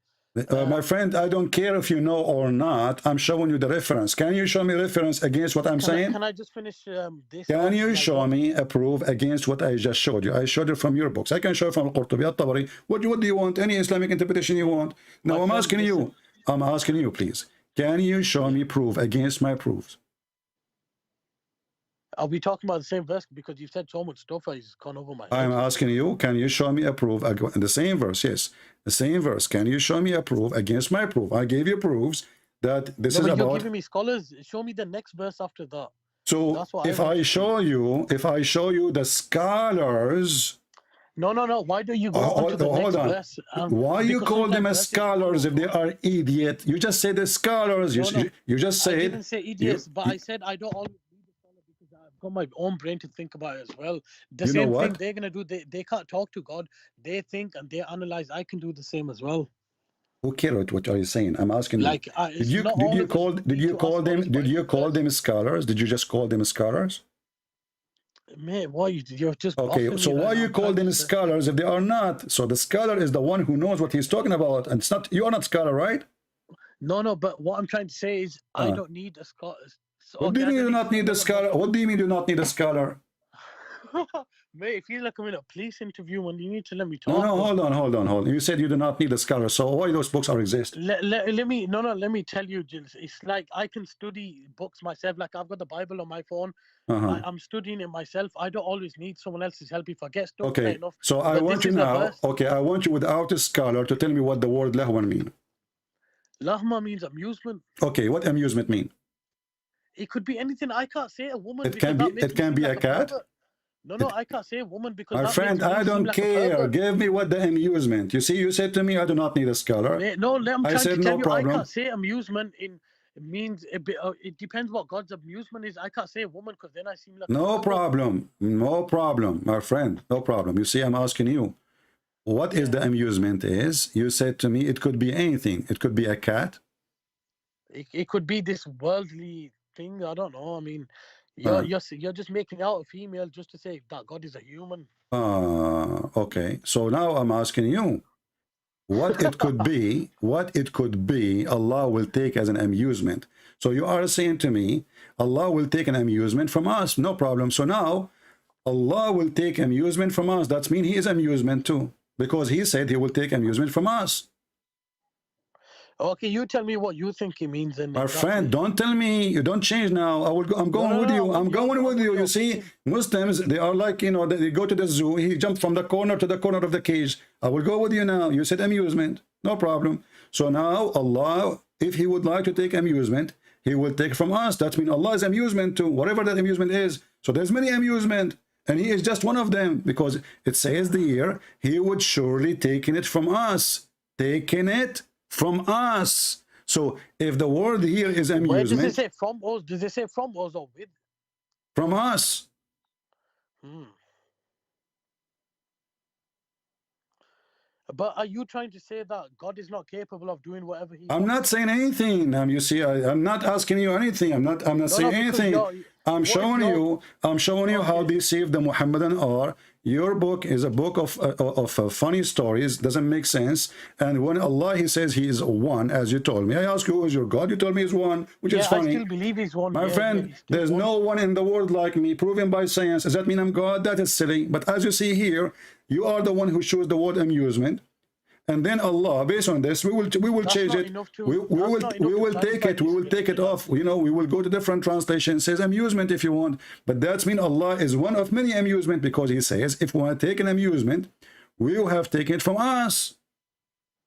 [SPEAKER 7] My friend, I don't care if you know or not. I'm showing you the reference. Can you show me reference against what I'm saying?
[SPEAKER 11] Can I just finish this?
[SPEAKER 7] Can you show me a proof against what I just showed you? I showed it from your books. I can show it from Al-Qurtubi, At-Tabari. What do you want? Any Islamic interpretation you want? Now I'm asking you. I'm asking you, please. Can you show me proof against my proofs?
[SPEAKER 11] Are we talking about the same verse? Because you've said so much stuff, it's gone over my head.
[SPEAKER 7] I'm asking you, can you show me a proof? In the same verse, yes. The same verse. Can you show me a proof against my proof? I gave you proofs that this is about...
[SPEAKER 11] You're giving me scholars. Show me the next verse after that.
[SPEAKER 7] So if I show you the scholars...
[SPEAKER 11] No. Why don't you go on to the next verse?
[SPEAKER 7] Why you call them as scholars if they are idiot? You just say the scholars. You just say...
[SPEAKER 11] I didn't say idiots, but I said I don't always... I've got my own brain to think about it as well. The same thing they're going to do. They can't talk to God. They think and they analyze. I can do the same as well.
[SPEAKER 7] Who cares what are you saying? I'm asking
[SPEAKER 11] like,
[SPEAKER 7] you. Did you call them scholars? Did you just call them scholars?
[SPEAKER 11] Man, why you're just
[SPEAKER 7] okay? So why you call them scholars if they are not? So the scholar is the one who knows what he's talking about, and it's not. You are not scholar, right?
[SPEAKER 11] No. But what I'm trying to say is, I don't need a scholar.
[SPEAKER 7] What do you mean you do not need a scholar? What do you mean you do not need a scholar?
[SPEAKER 11] Mate, if you like I'm in a police interview, when you need to let me talk.
[SPEAKER 7] No, hold on. You said you do not need a scholar, so why those books are exist?
[SPEAKER 11] Let me tell you, Jill. It's like I can study books myself. Like I've got the Bible on my phone. I'm studying it myself. I don't always need someone else's help if I get stuck.
[SPEAKER 7] Okay, so I want you now. Okay, I want you without a scholar to tell me what the word lahwan means.
[SPEAKER 11] Lahma means amusement.
[SPEAKER 7] Okay, what amusement mean?
[SPEAKER 11] It could be anything. I can't say a woman.
[SPEAKER 7] It can be a cat.
[SPEAKER 11] No, I can't say a woman because.
[SPEAKER 7] My friend, I don't care. Give me what the amusement. You see, you said to me, I do not need a scholar.
[SPEAKER 11] No, I'm trying to tell you, I can't say amusement means it depends what God's amusement is. I can't say a woman because then I seem like.
[SPEAKER 7] No problem, my friend. No problem. You see, I'm asking you, what is the amusement is? You said to me, it could be anything. It could be a cat.
[SPEAKER 11] It could be this worldly thing. I don't know. I mean, you're just making out a female just to say that God is a human.
[SPEAKER 7] Okay. So now I'm asking you, what it could be, Allah will take as an amusement. So you are saying to me, Allah will take an amusement from us. No problem. So now Allah will take amusement from us. That means he is amusement too, because he said he will take amusement from us.
[SPEAKER 11] Okay, you tell me what you think it means. Then,
[SPEAKER 7] my friend, don't tell me. You don't change now. I'm going with you. I'm going with you. You see, Muslims, they are like, they go to the zoo. He jumped from the corner to the corner of the cage. I will go with you now. You said amusement. No problem. So now Allah, if he would like to take amusement, he will take from us. That means Allah is amusement too, whatever that amusement is. So there's many amusement, and he is just one of them, because it says here, he would surely taken it from us. Taking it from us. So if the word here is amusement.
[SPEAKER 11] Where does it say from us? Does it say from us or with?
[SPEAKER 7] From us.
[SPEAKER 11] But are you trying to say that God is not capable of doing whatever he
[SPEAKER 7] I'm
[SPEAKER 11] wants?
[SPEAKER 7] not saying anything. You see, I'm not asking you anything. I'm not saying anything. I'm showing you how deceived the Muhammadan are. Your book is a book of funny stories, doesn't make sense. And when Allah, he says he is one, as you told me. I ask you, who is your God? You told me he's one, which is funny.
[SPEAKER 11] I still believe he's one.
[SPEAKER 7] My friend, there's no one in the world like me, proven by science. Does that mean I'm God? That is silly. But as you see here, you are the one who chose the word amusement. And then Allah, based on this, we will change it. We will take it off. You know, we will go to different translation. It says amusement if you want, but that means Allah is one of many amusement, because he says if we want to take an amusement, we will have taken it from us.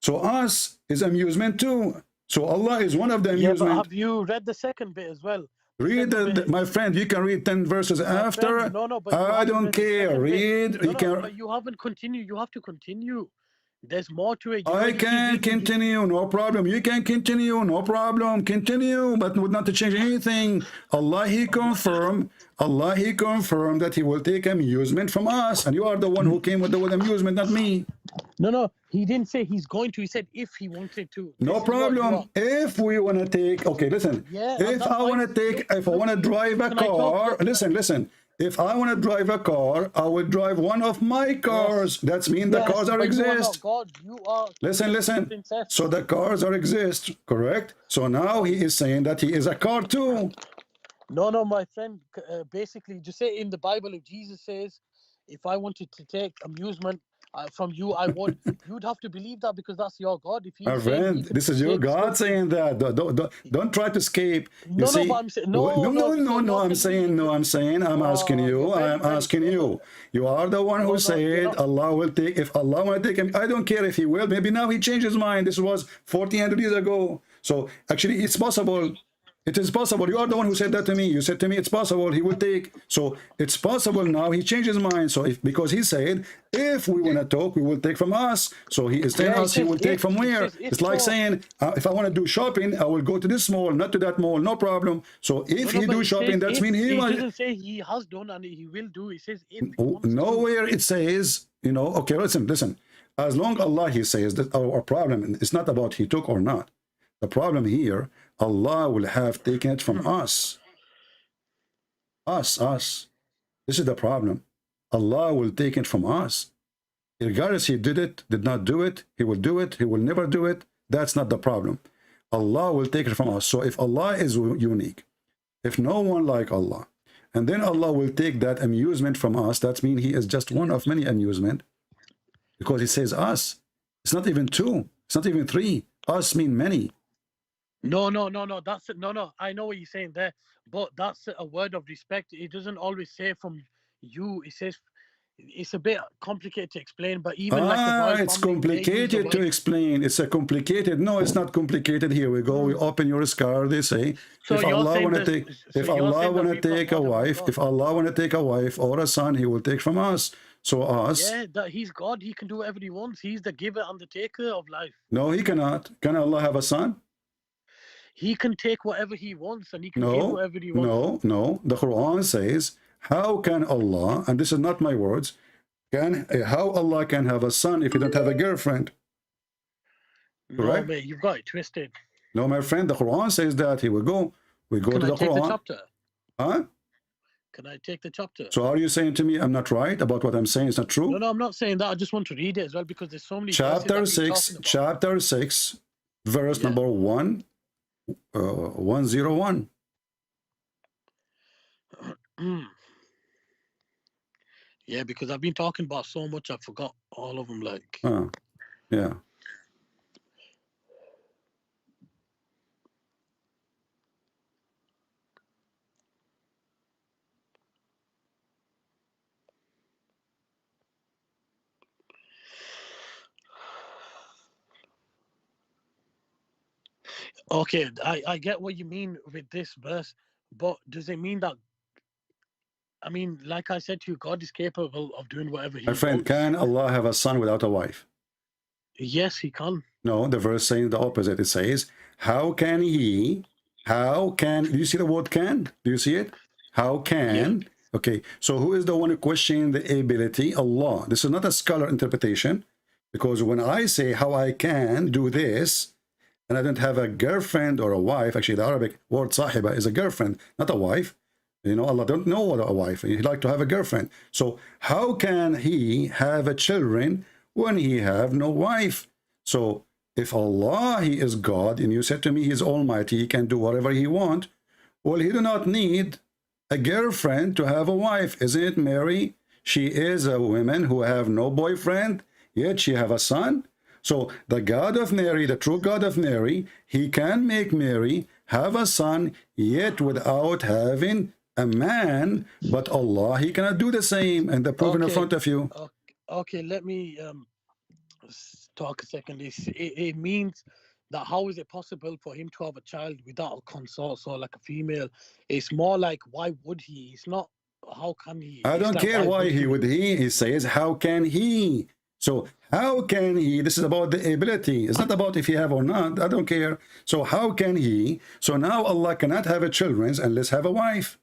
[SPEAKER 7] So us is amusement too. So Allah is one of the amusement.
[SPEAKER 11] Yeah, but have you read the second bit as well?
[SPEAKER 7] Read my friend, you can read 10 verses after.
[SPEAKER 11] But
[SPEAKER 7] I don't care. Read.
[SPEAKER 11] But you haven't continued. You have to continue. There's more to it.
[SPEAKER 7] I can continue, no problem. You can continue, no problem. Continue, but not to change anything. Allah, he confirmed that he will take amusement from us. And you are the one who came with the word amusement, not me.
[SPEAKER 11] No, he didn't say he's going to. He said if he wanted to.
[SPEAKER 7] No problem. If we want to take, okay, listen. If I want to drive a car, listen. If I want to drive a car, I will drive one of my cars. That means the cars are exist. Listen. So the cars are exist, correct? So now he is saying that he is a car too.
[SPEAKER 11] No, my friend. Basically, just say in the Bible, if Jesus says, if I wanted to take amusement from you, I would. You'd have to believe that, because that's your God. If
[SPEAKER 7] my friend, this is your God saying that. Don't try to escape. I'm asking you. You are the one who said Allah will take. If Allah will take him, I don't care if he will. Maybe now he changed his mind. This was 1400 years ago. So actually, it's possible. It is possible. You are the one who said that to me. You said to me, it's possible he will take. So it's possible now he changed his mind. So because he said, if we want to talk, we will take from us. So he is telling us he will take from where? It's like saying, if I want to do shopping, I will go to this mall, not to that mall, no problem. So if he do shopping, that means he
[SPEAKER 11] doesn't say he has done and he will do. It says if.
[SPEAKER 7] Nowhere it says, okay, listen. As long Allah, he says that our problem is not about he took or not. The problem here, Allah will have taken it from us. Us. This is the problem. Allah will take it from us. Regardless he did it, did not do it, he will do it, he will never do it. That's not the problem. Allah will take it from us. So if Allah is unique, if no one like Allah, and then Allah will take that amusement from us, that means he is just one of many amusement. Because he says us. It's not even two. It's not even three. Us mean many.
[SPEAKER 11] No. That's no. I know what you're saying there, but that's a word of respect. It doesn't always say from you. It says it's a bit complicated to explain. But even
[SPEAKER 7] it's complicated to explain. It's a complicated. No, it's not complicated. Here we go. We open your scar. They say if Allah want to take, if Allah want to take a wife, if Allah want to take a wife or a son, he will take from us. So us.
[SPEAKER 11] Yeah, that he's God. He can do whatever he wants. He's the giver and the taker of life.
[SPEAKER 7] No, he cannot. Can Allah have a son?
[SPEAKER 11] He can take whatever he wants and he can give whatever he wants.
[SPEAKER 7] No. The Quran says, how can Allah, and this is not my words, how Allah can have a son if he don't have a girlfriend?
[SPEAKER 11] Correct? No, mate, you've got it twisted.
[SPEAKER 7] No, my friend, the Quran says that. Here we go. We go to the Quran.
[SPEAKER 11] Can I take the chapter?
[SPEAKER 7] Huh?
[SPEAKER 11] Can I take the chapter?
[SPEAKER 7] So are you saying to me I'm not right about what I'm saying? It's not true?
[SPEAKER 11] No, I'm not saying that. I just want to read it as well because there's so many.
[SPEAKER 7] Chapter 6, verse number 101.
[SPEAKER 11] Yeah, because I've been talking about so much, I forgot all of them.
[SPEAKER 7] Yeah.
[SPEAKER 11] Okay, I get what you mean with this verse, but does it mean that, I mean, like I said to you, God is capable of doing whatever he
[SPEAKER 7] My friend,
[SPEAKER 11] wants.
[SPEAKER 7] can Allah have a son without a wife?
[SPEAKER 11] Yes, he can.
[SPEAKER 7] No, the verse saying the opposite. It says, how can he, do you see the word can? Do you see it? How can, okay, so who is the one who questioning the ability? Allah. This is not a scholar interpretation, because when I say how I can do this, and I don't have a girlfriend or a wife, actually the Arabic word sahiba is a girlfriend, not a wife. You know, Allah don't know what a wife. He'd like to have a girlfriend. So how can he have a children when he have no wife? So if Allah, he is God, and you said to me he is almighty, he can do whatever he want, well, he do not need a girlfriend to have a wife. Isn't it Mary? She is a woman who have no boyfriend, yet she have a son. So the God of Mary, the true God of Mary, he can make Mary have a son, yet without having a man. But Allah, he cannot do the same, and the proof in front of you.
[SPEAKER 11] Okay, let me talk a second. It means that how is it possible for him to have a child without a consort, so like a female? It's more like, why would he? It's not how can he.
[SPEAKER 7] I don't care why he would. He says, how can he? So how can he? This is about the ability. It's not about if he have or not. I don't care. So how can he? So now Allah cannot have a children unless have a wife.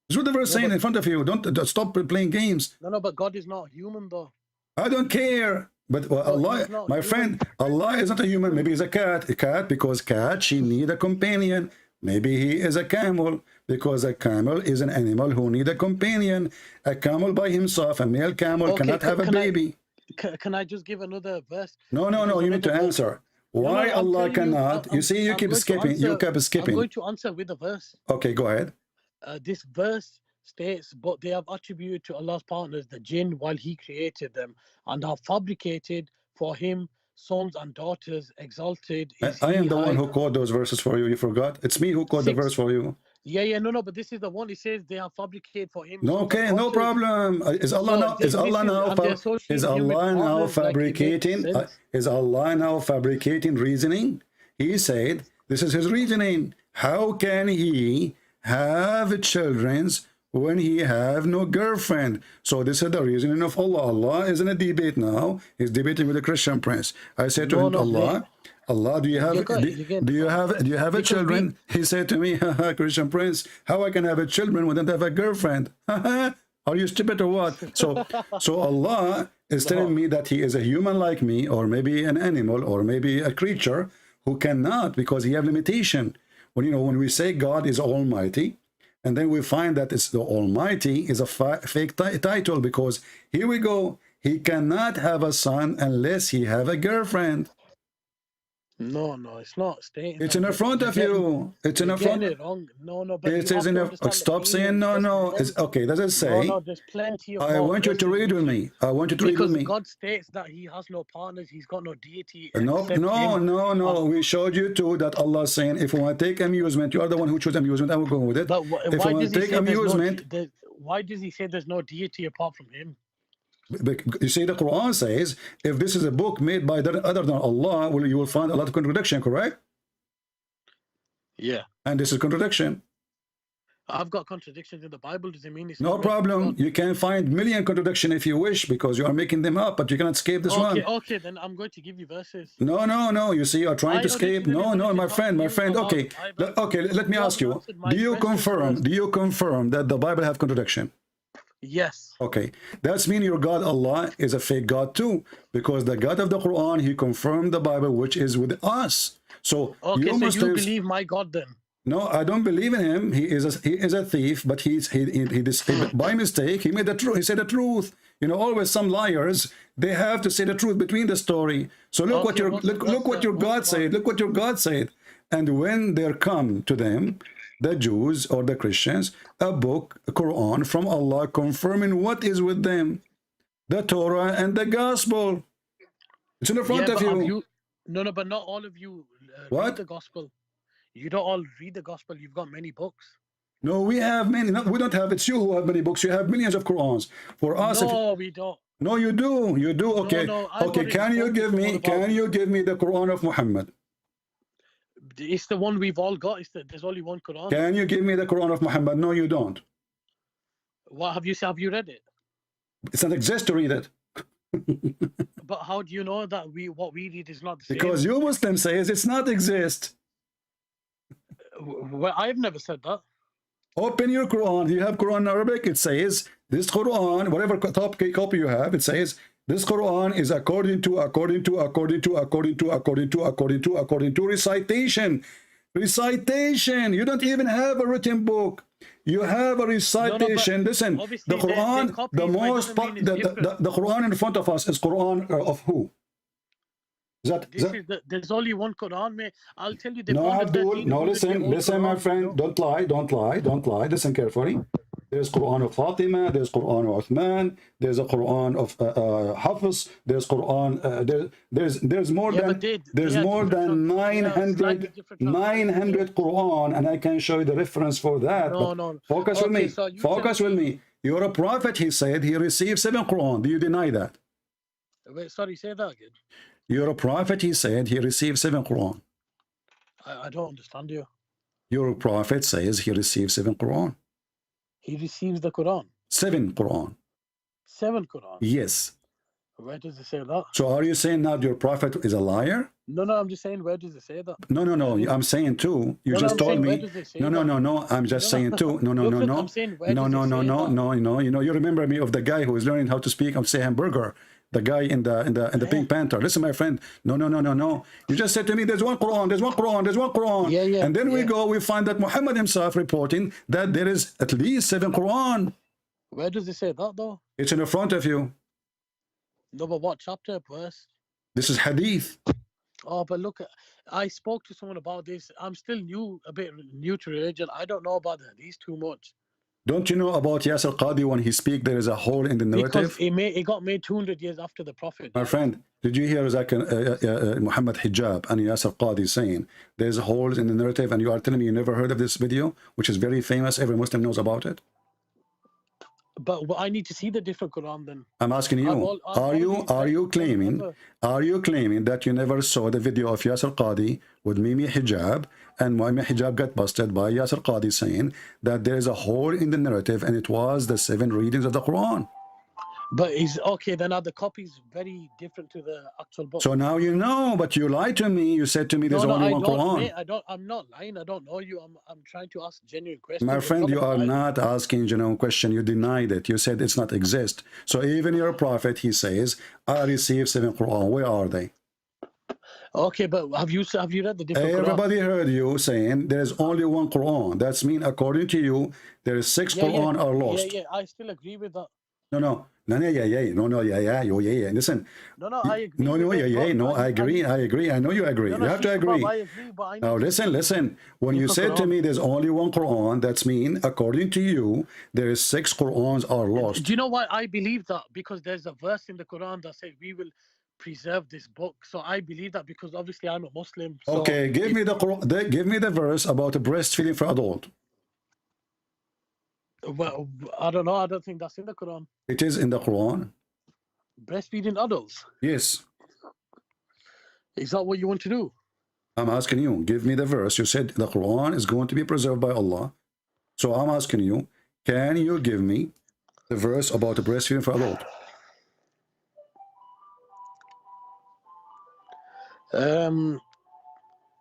[SPEAKER 7] This is what the verse saying in front of you. Don't stop playing games.
[SPEAKER 11] No, but God is not human though.
[SPEAKER 7] I don't care. But Allah, my friend, Allah is not a human. Maybe he's a cat. A cat, because cat, she need a companion. Maybe he is a camel, because a camel is an animal who need a companion. A camel by himself, a male camel, cannot have a baby.
[SPEAKER 11] Can I just give another verse?
[SPEAKER 7] No, you need to answer. Why Allah cannot? You see, you keep skipping. You keep skipping.
[SPEAKER 11] I'm going to answer with a verse.
[SPEAKER 7] Okay, go ahead.
[SPEAKER 11] This verse states, but they have attributed to Allah's partners the jinn while he created them, and have fabricated for him sons and daughters. Exalted is
[SPEAKER 7] I am
[SPEAKER 11] he
[SPEAKER 7] the
[SPEAKER 11] high.
[SPEAKER 7] one who quote those verses for you. You forgot? It's me who quote the verse for you.
[SPEAKER 11] No, but this is the one. It says they have fabricated for him.
[SPEAKER 7] No, okay, no problem. Is Allah now? Is Allah now fabricating? Is Allah now fabricating reasoning? He said, this is his reasoning. How can he have children when he have no girlfriend? So this is the reasoning of Allah. Allah is in a debate now. He's debating with a Christian prince. I said to him, Allah, do you have a children? He said to me, Christian prince, how I can have a children when I don't have a girlfriend? Are you stupid or what? So Allah is telling me that he is a human like me, or maybe an animal, or maybe a creature who cannot, because he have limitation. When we say God is almighty, and then we find that it's the almighty is a fake title, because here we go, he cannot have a son unless he have a girlfriend.
[SPEAKER 11] No, it's not stating.
[SPEAKER 7] It's in the front of you. It's in the front.
[SPEAKER 11] It wrong. No, but
[SPEAKER 7] it is in the. Stop saying no. It's okay. Does it say?
[SPEAKER 11] No, there's plenty of.
[SPEAKER 7] I want you to read with me. I want you to read with me.
[SPEAKER 11] Because God states that He has no partners. He's got no deity.
[SPEAKER 7] No. We showed you too that Allah is saying, if you want to take amusement, you are the one who chose amusement. I will go with it.
[SPEAKER 11] But
[SPEAKER 7] if you want to take amusement,
[SPEAKER 11] why does He say there's no deity apart from Him?
[SPEAKER 7] You see, the Quran says, if this is a book made by other than Allah, you will find a lot of contradiction, correct?
[SPEAKER 11] Yeah.
[SPEAKER 7] And this is contradiction.
[SPEAKER 11] I've got contradictions in the Bible. Does it mean it's
[SPEAKER 7] no problem? You can find million contradictions if you wish, because you are making them up, but you cannot escape this one.
[SPEAKER 11] Okay, then I'm going to give you verses.
[SPEAKER 7] No. You see, you're trying to escape. No, my friend. Okay, let me ask you. Do you confirm that the Bible have contradiction?
[SPEAKER 11] Yes.
[SPEAKER 7] Okay, that's mean your God Allah is a fake God too, because the God of the Quran, he confirmed the Bible, which is with us. So
[SPEAKER 11] you believe my God then?
[SPEAKER 7] No, I don't believe in him. He is a thief, but he by mistake he made the truth. He said the truth. Always some liars, they have to say the truth between the story. So look what your God said. Look what your God said. And when there come to them, the Jews or the Christians, a book, a Quran from Allah confirming what is with them, the Torah and the Gospel. It's in the front of you.
[SPEAKER 11] No, but not all of you read the Gospel. You don't all read the Gospel. You've got many books.
[SPEAKER 7] No, we have many. No, we don't have. It's you who have many books. You have millions of Qurans. For us,
[SPEAKER 11] no, we don't.
[SPEAKER 7] No, you do. You do. Okay. Okay. Can you give me the Quran of Muhammad?
[SPEAKER 11] It's the one we've all got. There's only one Quran.
[SPEAKER 7] Can you give me the Quran of Muhammad? No, you don't.
[SPEAKER 11] What have you said? Have you read it?
[SPEAKER 7] It doesn't exist to read it.
[SPEAKER 11] But how do you know that what we read is not the same?
[SPEAKER 7] Because you Muslims say it's not exist.
[SPEAKER 11] Well, I've never said that.
[SPEAKER 7] Open your Quran. You have Quran in Arabic. It says this Quran, whatever copy you have, it says this Quran is according to recitation. Recitation. You don't even have a written book. You have a recitation.
[SPEAKER 11] No,
[SPEAKER 7] listen, the Quran, the Quran in front of us is Quran of who?
[SPEAKER 11] There's only one Quran, mate. I'll tell you.
[SPEAKER 7] No, Abdul. No, listen, my friend. Don't lie. Listen carefully. There's Quran of Fatima. There's Quran of Uthman. There's a Quran of Hafiz. There's Quran. There's more than 900 Quran, and I can show you the reference for that.
[SPEAKER 11] No.
[SPEAKER 7] Focus with me. Focus with me. You're a prophet. He said he received 7 Quran. Do you deny that?
[SPEAKER 11] Wait, sorry. Say that again.
[SPEAKER 7] You're a prophet. He said he received 7 Quran.
[SPEAKER 11] I don't understand you.
[SPEAKER 7] Your prophet says he received 7 Quran.
[SPEAKER 11] He receives the Quran.
[SPEAKER 7] 7 Quran.
[SPEAKER 11] 7 Quran.
[SPEAKER 7] Yes.
[SPEAKER 11] Where does it say that?
[SPEAKER 7] So are you saying now your prophet is a liar?
[SPEAKER 11] No, I'm just saying, where does it say that?
[SPEAKER 7] No. I'm saying too. You just told me. No. I'm just saying too. No.
[SPEAKER 11] I'm saying,
[SPEAKER 7] No. You remember me of the guy who is learning how to speak. I'm saying hamburger. The guy in the Pink Panther. Listen, my friend. No. You just said to me, there's one Quran.
[SPEAKER 11] Yeah.
[SPEAKER 7] And then we find that Muhammad himself reporting that there is at least 7 Quran.
[SPEAKER 11] Where does it say that though?
[SPEAKER 7] It's in the front of you.
[SPEAKER 11] No, but what chapter, verse?
[SPEAKER 7] This is Hadith.
[SPEAKER 11] Oh, but look, I spoke to someone about this. I'm still a bit new to religion. I don't know about the Hadith too much.
[SPEAKER 7] Don't you know about Yasir Qadi when he speaks, there is a hole in the narrative?
[SPEAKER 11] Because it got made 200 years after the Prophet.
[SPEAKER 7] My friend, did you hear Muhammad Hijab and Yasir Qadi saying there's holes in the narrative, and you are telling me you never heard of this video, which is very famous, every Muslim knows about it?
[SPEAKER 11] But I need to see the different Quran then.
[SPEAKER 7] I'm asking you, are you claiming that you never saw the video of Yasir Qadi with Mimi Hijab, and Mimi Hijab got busted by Yasir Qadi saying that there is a hole in the narrative and it was the 7 readings of the Quran?
[SPEAKER 11] But okay, then are the copies very different to the actual book?
[SPEAKER 7] So now you know, but you lied to me. You said to me there's only one Quran.
[SPEAKER 11] Mate, I'm not lying. I don't know you. I'm trying to ask genuine questions.
[SPEAKER 7] My friend, you are not asking genuine question. You denied it. You said it's not exist. So even your prophet, he says, I received 7 Quran. Where are they?
[SPEAKER 11] Okay, but have you read the different
[SPEAKER 7] Everybody
[SPEAKER 11] Quran?
[SPEAKER 7] Heard you saying there is only one Quran. That's mean according to you, there is 6 Quran are lost.
[SPEAKER 11] Yeah, I still agree with that.
[SPEAKER 7] No, Listen.
[SPEAKER 11] I
[SPEAKER 7] agree. I know you agree. You have to agree. Now listen. When you said to me there's only one Quran, that's mean according to you, there is 6 Qurans are lost.
[SPEAKER 11] Do you know why I believe that? Because there's a verse in the Quran that says we will preserve this book. So I believe that because obviously I'm a Muslim. So
[SPEAKER 7] okay, give me the verse about breastfeeding for adult.
[SPEAKER 11] Well, I don't know. I don't think that's in the Quran.
[SPEAKER 7] It is in the Quran.
[SPEAKER 11] Breastfeeding adults?
[SPEAKER 7] Yes.
[SPEAKER 11] Is that what you want to do?
[SPEAKER 7] I'm asking you, give me the verse. You said the Quran is going to be preserved by Allah. So I'm asking you, can you give me the verse about the breastfeeding for adult?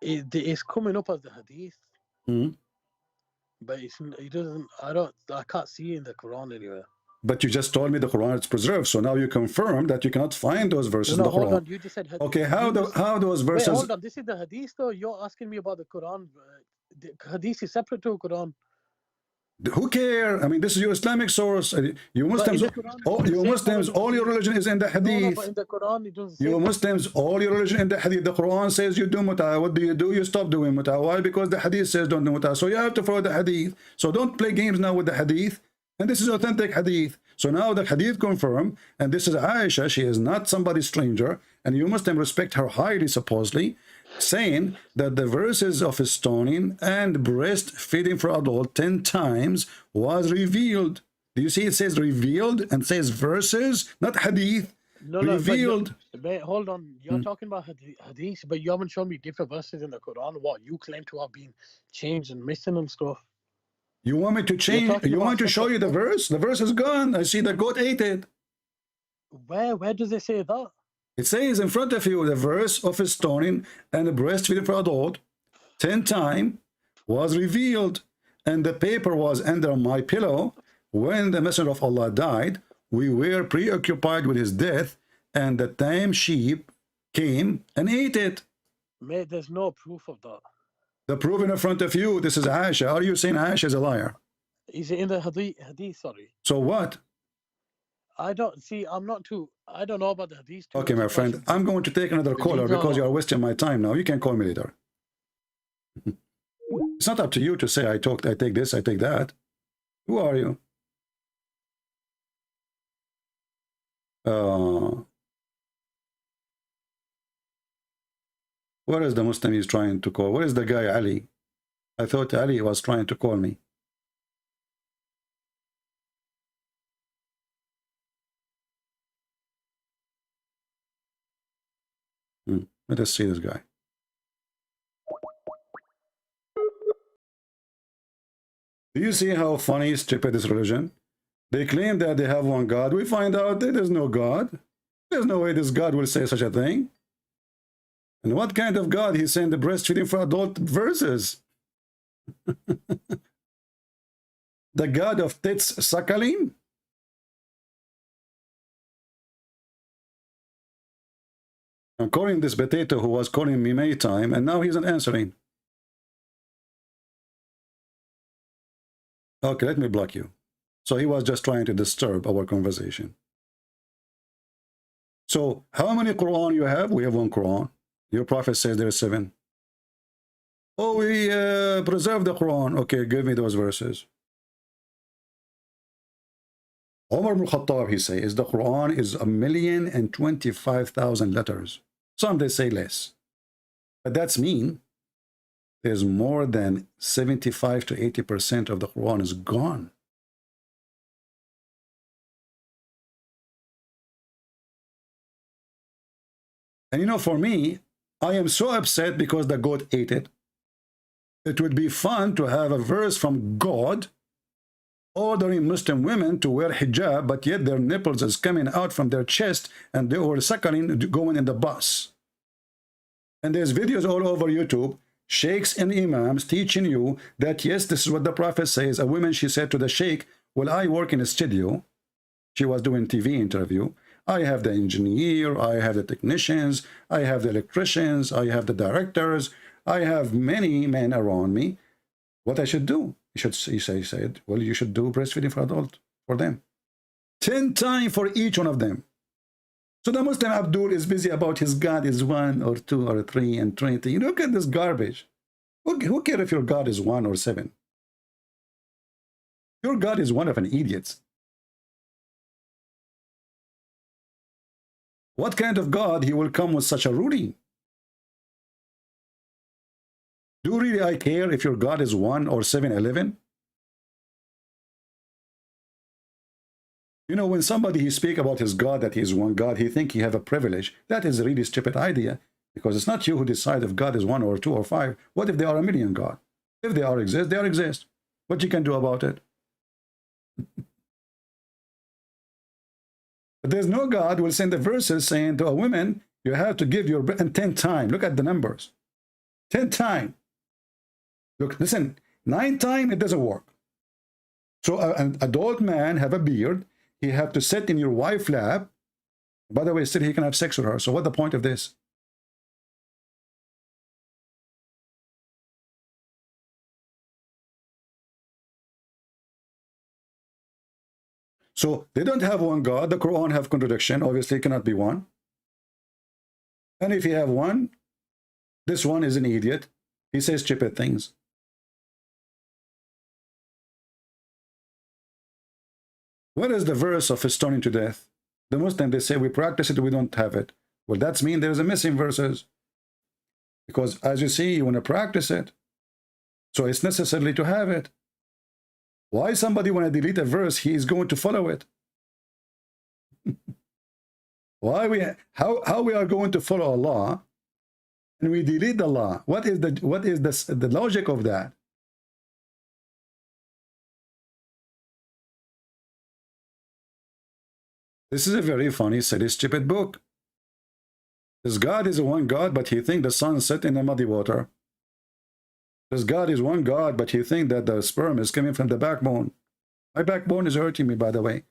[SPEAKER 11] It's coming up as the Hadith.
[SPEAKER 7] Mm-hmm.
[SPEAKER 11] But I can't see it in the Quran anywhere.
[SPEAKER 7] But you just told me the Quran is preserved, so now you confirm that you cannot find those verses in the Quran.
[SPEAKER 11] Hold on, you just said Hadith.
[SPEAKER 7] Okay, how those verses...
[SPEAKER 11] Wait, hold on, this is the Hadith though. You're asking me about the Quran. The Hadith is separate to the Quran.
[SPEAKER 7] Who care? I mean, this is your Islamic source. You Muslims, all your religion is in the Hadith.
[SPEAKER 11] But in the Quran, it doesn't say
[SPEAKER 7] you Muslims, all your religion in the Hadith. The Quran says you do mut'ah. What do? You stop doing mut'ah. Why? Because the Hadith says don't do mut'ah. So you have to follow the Hadith. So don't play games now with the Hadith. And this is authentic Hadith. So now the Hadith confirmed, and this is Aisha. She is not somebody stranger, and you Muslim respect her highly, supposedly, saying that the verses of stoning and breastfeeding for adult 10 times was revealed. Do you see it says revealed and says verses, not Hadith?
[SPEAKER 11] No,
[SPEAKER 7] revealed.
[SPEAKER 11] Wait, hold on. You're talking about hadith, but you haven't shown me different verses in the Quran. What you claim to have been changed and missing and stuff.
[SPEAKER 7] You want me to change? You want me to show you the verse? The verse is gone. I see the goat ate it.
[SPEAKER 11] Where does it say that?
[SPEAKER 7] It says in front of you the verse of stoning and breastfeeding for adult 10 times was revealed, and the paper was under my pillow. When the Messenger of Allah died, we were preoccupied with his death, and the tame sheep came and ate it.
[SPEAKER 11] Mate, there's no proof of that.
[SPEAKER 7] The proof in front of you. This is Aisha. Are you saying Aisha is a liar?
[SPEAKER 11] Is it in the hadith? Sorry.
[SPEAKER 7] So what?
[SPEAKER 11] I don't see. I don't know about the hadith.
[SPEAKER 7] Okay, my friend. I'm going to take another caller because you are wasting my time now. You can call me later. It's not up to you to say I take this, I take that. Who are you? Where is the Muslim he's trying to call? Where is the guy Ali? I thought Ali was trying to call me. Let us see this guy. Do you see how funny, stupid this religion? They claim that they have one God. We find out that there's no God. There's no way this God will say such a thing. And what kind of God? He's saying the breastfeeding for adult verses. The God of tits suckling? I'm calling this potato who was calling me many times, and now he's not answering. Okay, let me block you. So he was just trying to disturb our conversation. So how many Quran you have? We have one Quran. Your prophet says there are 7. Oh, we preserve the Quran. Okay, give me those verses. Umar ibn Khattab, he says, the Quran is 1,025,000 letters. Some they say less. But that's mean. There's more than 75 to 80% of the Quran is gone. And you know, for me, I am so upset because the goat ate it. It would be fun to have a verse from God ordering Muslim women to wear hijab, but yet their nipples is coming out from their chest and they were suckling going in the bus. And there's videos all over YouTube, sheikhs and imams teaching you that, yes, this is what the Prophet says. A woman, she said to the sheikh, well, I work in a studio. She was doing TV interview. I have the engineer, I have the technicians, I have the electricians, I have the directors, I have many men around me. What I should do? He said, well, you should do breastfeeding for adult for them. 10 times for each one of them. So the Muslim Abdul is busy about his God is 1 or 2 or 3 and Trinity. You look at this garbage. Who cares if your God is 1 or 7? Your God is one of an idiot. What kind of God he will come with such a ruling? Do really I care if your God is 1 or 7, 11? You know, when somebody he speak about his God, that he is one God, he think he have a privilege. That is a really stupid idea, because it's not you who decide if God is 1 or 2 or 5. What if there are a million God? If they are exist, they are exist. What you can do about it? But there's no God who will send the verses saying to a woman, you have to give your breast, and 10 times. Look at the numbers. 10 times. Look, listen, 9 times it doesn't work. So an adult man have a beard. He have to sit in your wife's lap. By the way, still he can have sex with her. So what's the point of this? So they don't have one God. The Quran have contradiction. Obviously, it cannot be one. And if you have one, this one is an idiot. He says stupid things. What is the verse of stoning to death? The Muslims, they say we practice it, we don't have it. Well, that's mean there's a missing verses. Because as you see, you want to practice it. So it's necessary to have it. Why somebody want to delete a verse, he is going to follow it. How we are going to follow Allah and we delete the law? What is the logic of that? This is a very funny, silly, stupid book. This God is one God, but he thinks the sun set in the muddy water. This God is one God, but he thinks that the sperm is coming from the backbone. My backbone is hurting me, by the way.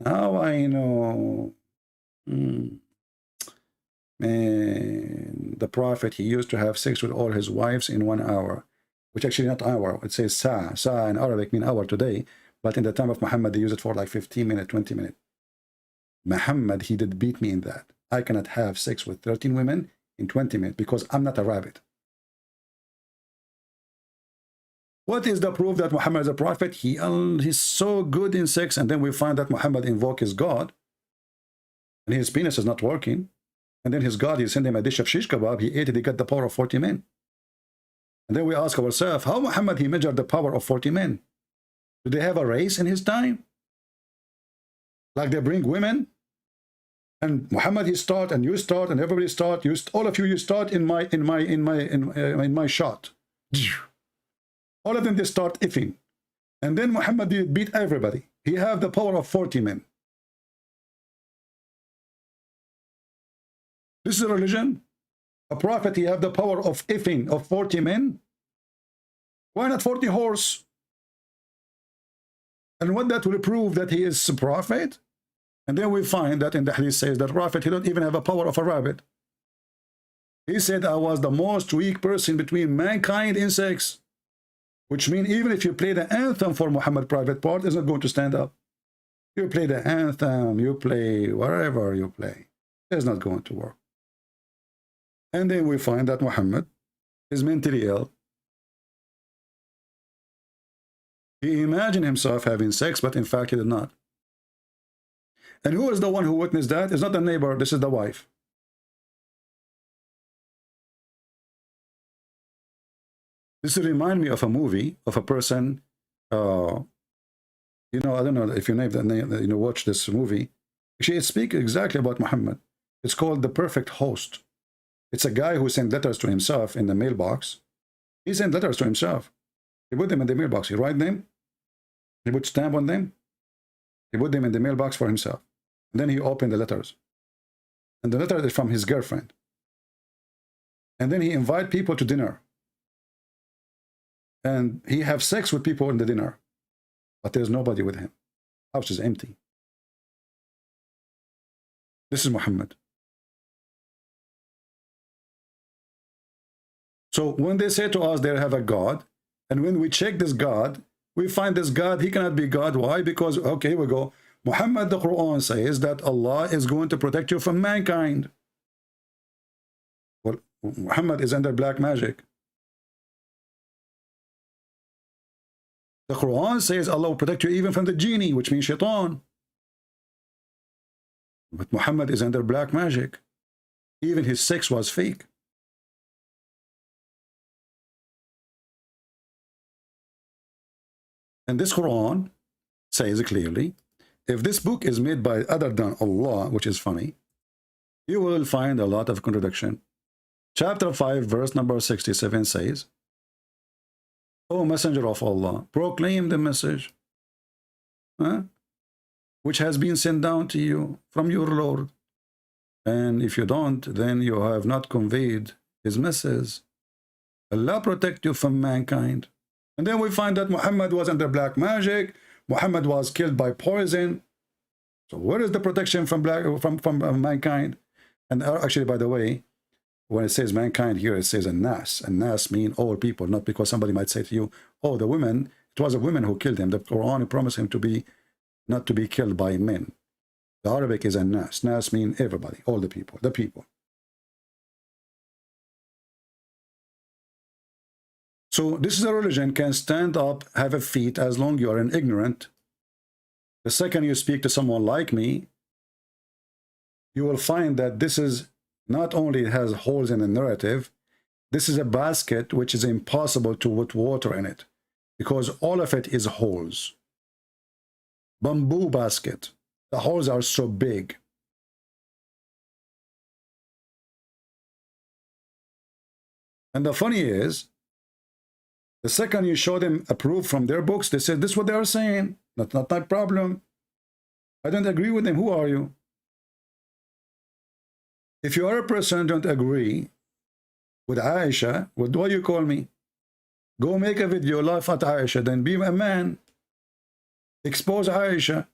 [SPEAKER 7] Now I know. Man, the Prophet, he used to have sex with all his wives in 1 hour, which actually not hour. It says sa. Sa in Arabic mean hour today, but in the time of Muhammad, they use it for like 15 minutes, 20 minutes. Muhammad, he did beat me in that. I cannot have sex with 13 women in 20 minutes because I'm not a rabbit. What is the proof that Muhammad is a prophet? He's so good in sex, and then we find that Muhammad invokes his God, and his penis is not working, and then his God, he sent him a dish of shish kebab, he ate it, he got the power of 40 men. And then we ask ourselves, how Muhammad, he measured the power of 40 men? Do they have a race in his time? Like they bring women, and Muhammad, he start, and you start, and everybody start, all of you start in my shot. All of them, they start effing. And then Muhammad did beat everybody. He have the power of 40 men. This is a religion. A prophet, he have the power of effing of 40 men. Why not 40 horse? And what that will prove that he is a prophet? And then we find that in the hadith says that prophet, he don't even have a power of a rabbit. He said, I was the most weak person between mankind in sex. Which means even if you play the anthem for Muhammad private part, it's not going to stand up. You play the anthem, you play whatever you play, it's not going to work. And then we find that Muhammad is mentally ill. He imagined himself having sex, but in fact he did not. And who is the one who witnessed that? It's not the neighbor, this is the wife. This reminds me of a movie of a person, you know, I don't know if you watch this movie. Actually, it speaks exactly about Muhammad. It's called The Perfect Host. It's a guy who sent letters to himself in the mailbox. He sent letters to himself. He put them in the mailbox. He write them. He put stamp on them. He put them in the mailbox for himself. And then he opened the letters. And the letter is from his girlfriend. And then he invite people to dinner. And he have sex with people in the dinner, but there's nobody with him. House is empty. This is Muhammad. So when they say to us they have a God, and when we check this God, we find this God, he cannot be God. Why? Because, okay, we go, Muhammad, the Quran says that Allah is going to protect you from mankind. Well, Muhammad is under black magic. The Quran says Allah will protect you even from the genie, which means shaitan. But Muhammad is under black magic. Even his sex was fake. And this Quran says clearly, if this book is made by other than Allah, which is funny, you will find a lot of contradiction. Chapter 5, verse number 67 says, O Messenger of Allah, proclaim the message which has been sent down to you from your Lord. And if you don't, then you have not conveyed his message. Allah protect you from mankind. And then we find that Muhammad was under black magic. Muhammad was killed by poison. So where is the protection from mankind? And actually, by the way, when it says mankind here, it says an-nas. An-nas mean all people, not because somebody might say to you, oh, the women, it was a woman who killed him. The Quran promised him to be, not to be killed by men. The Arabic is an-nas. Nas mean everybody, all the people, the people. So this is a religion can stand up, have a feet, as long you are an ignorant. The second you speak to someone like me, you will find that this is not only has holes in the narrative, this is a basket which is impossible to put water in it because all of it is holes. Bamboo basket. The holes are so big. And the funny is, the second you show them a proof from their books, they say, this is what they are saying. That's not my problem. I don't agree with them. Who are you? If you are a person who don't agree with Aisha, what do you call me? Go make a video, laugh at Aisha, then be a man. Expose Aisha.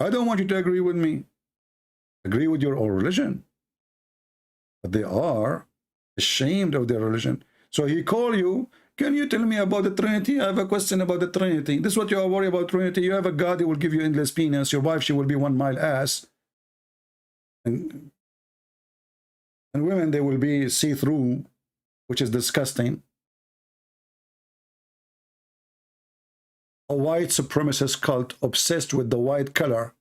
[SPEAKER 7] I don't want you to agree with me. Agree with your own religion. But they are ashamed of their religion. So he call you, can you tell me about the Trinity? I have a question about the Trinity. This is what you are worried about Trinity. You have a God who will give you endless penis. Your wife, she will be 1 mile ass. And women, they will be see-through, which is disgusting. A white supremacist cult obsessed with the white color.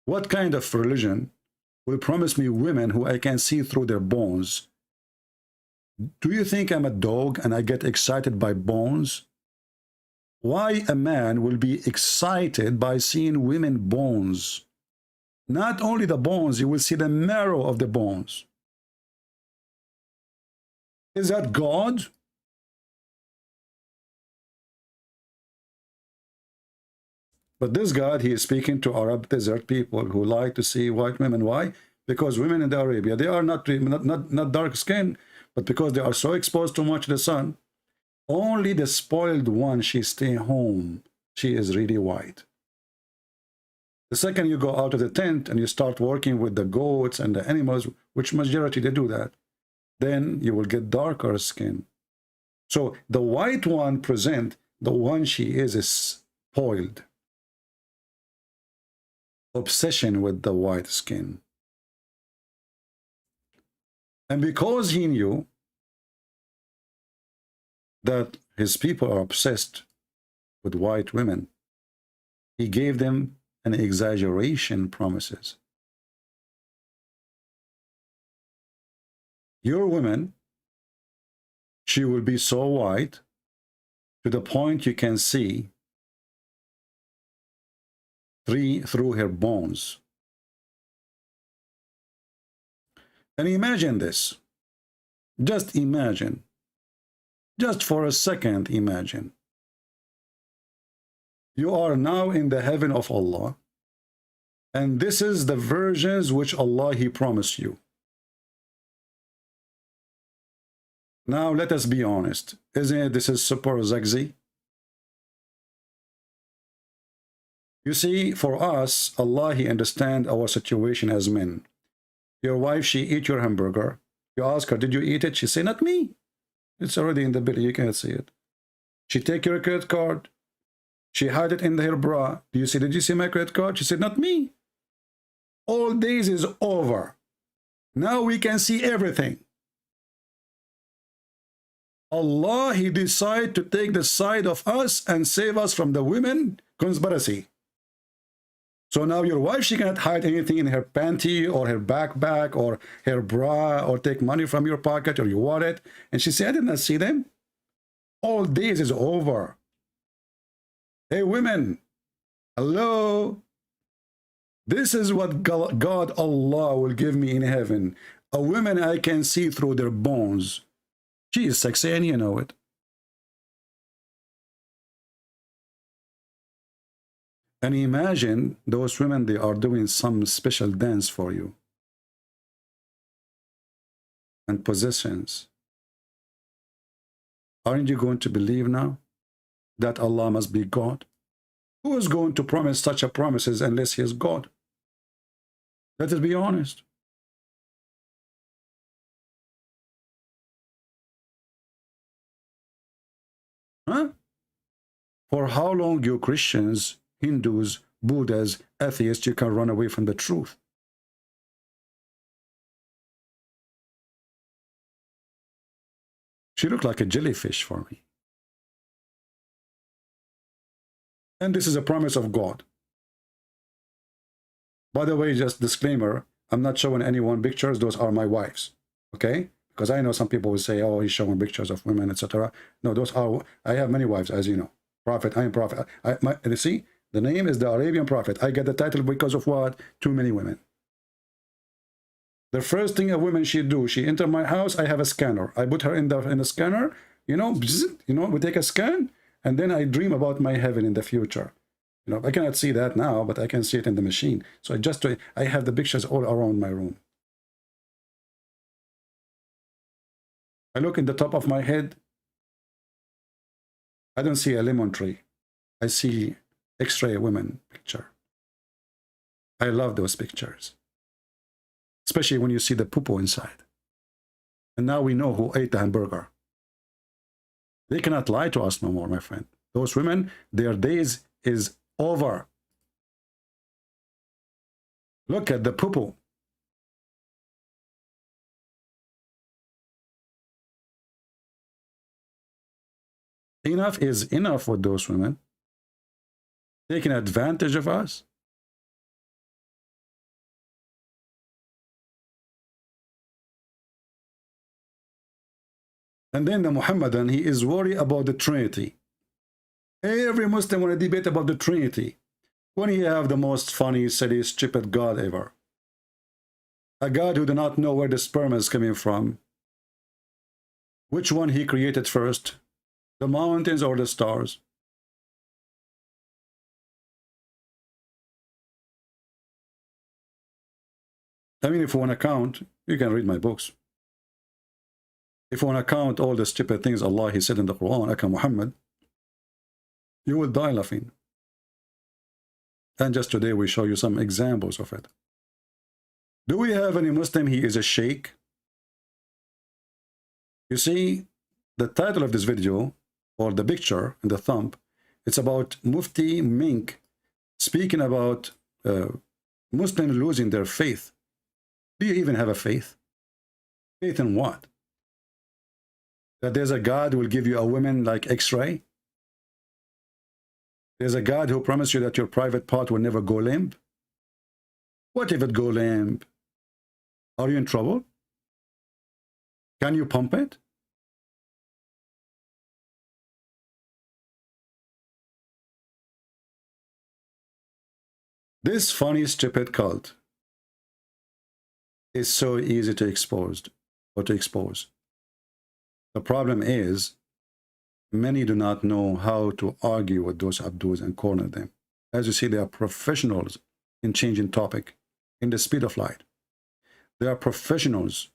[SPEAKER 7] What kind of religion will promise me women who I can see through their bones? Do you think I'm a dog and I get excited by bones? Why a man will be excited by seeing women bones? Not only the bones, you will see the marrow of the bones. Is that God? But this God, he is speaking to Arab desert people who like to see white women. Why? Because women in the Arabia, they are not dark skin, but because they are so exposed to much the sun, only the spoiled one, she stay home. She is really white. The second you go out of the tent and you start working with the goats and the animals, which majority they do that, then you will get darker skin. So the white one present, the one she is spoiled. Obsession with the white skin. And because he knew that his people are obsessed with white women, he gave them an exaggeration promises. Your woman, she will be so white to the point you can see through her bones. And imagine this. Just imagine. Just for a second, imagine. You are now in the heaven of Allah, and this is the virgins which Allah he promised you. Now let us be honest. Isn't it this is super sexy? You see, for us, Allah he understands our situation as men. Your wife, she eat your hamburger. You ask her, did you eat it? She say, not me. It's already in the belly, you can't see it. She take your credit card. She hide it in her bra. Do you see, did you see my credit card? She said, not me. All days is over. Now we can see everything. Allah, he decided to take the side of us and save us from the women conspiracy. So now your wife, she cannot hide anything in her panty or her backpack or her bra or take money from your pocket or your wallet. And she said, I did not see them. All days is over. Hey, women, hello. This is what God Allah will give me in heaven. A woman I can see through their bones. She is sexy and you know it. And imagine those women, they are doing some special dance for you. And possessions. Aren't you going to believe now that Allah must be God? Who is going to promise such a promises unless he is God? Let us be honest. Huh? For how long you Christians, Hindus, Buddhas, atheists, you can run away from the truth? She looked like a jellyfish for me. And this is a promise of God. By the way, just disclaimer, I'm not showing anyone pictures. Those are my wives. Okay? Because I know some people will say, oh, he's showing pictures of women, etc. No, those are, I have many wives, as you know. Prophet, I am prophet. You see? The name is the Arabian Prophet. I get the title because of what? Too many women. The first thing a woman should do, she enter my house, I have a scanner. I put her in the scanner, you know, we take a scan, and then I dream about my heaven in the future. You know, I cannot see that now, but I can see it in the machine. So I have the pictures all around my room. I look in the top of my head, I don't see a lemon tree. I see X-ray women picture. I love those pictures. Especially when you see the poo-poo inside. And now we know who ate the hamburger. They cannot lie to us no more, my friend. Those women, their days is over. Look at the poo-poo. Enough is enough with those women. Taking advantage of us. And then the Muhammadan, he is worried about the Trinity. Every Muslim want to debate about the Trinity. When he have the most funny, silly, stupid God ever. A God who do not know where the sperm is coming from. Which one he created first? The mountains or the stars? I mean, if you want to count, you can read my books. If you want to count all the stupid things Allah he said in the Quran, Aka Muhammad, you will die laughing. And just today we show you some examples of it. Do we have any Muslim he is a sheikh? You see, the title of this video, or the picture in the thumb, it's about Mufti Mink speaking about Muslims losing their faith. Do you even have a faith? Faith in what? That there's a God who will give you a woman like X-ray? There's a God who promised you that your private part will never go limp? What if it go limp? Are you in trouble? Can you pump it? This funny, stupid cult is so easy to expose. The problem is, many do not know how to argue with those Abdus and corner them. As you see, they are professionals in changing topic, in the speed of light. They are professionals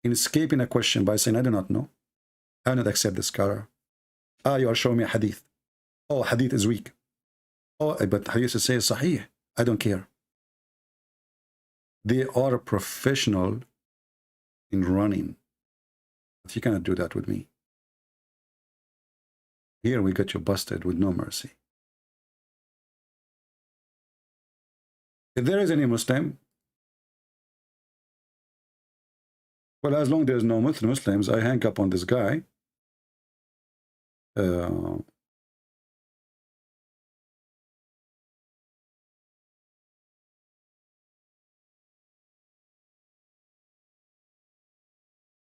[SPEAKER 7] in escaping a question by saying, I do not know. I do not accept the scholar. Ah, you are showing me a hadith. Oh, hadith is weak. Oh, but hadith says sahih. I don't care. They are professional in running. But you cannot do that with me. Here we got you busted with no mercy. If there is any Muslim, well, as long as there's no Muslims, I hang up on this guy.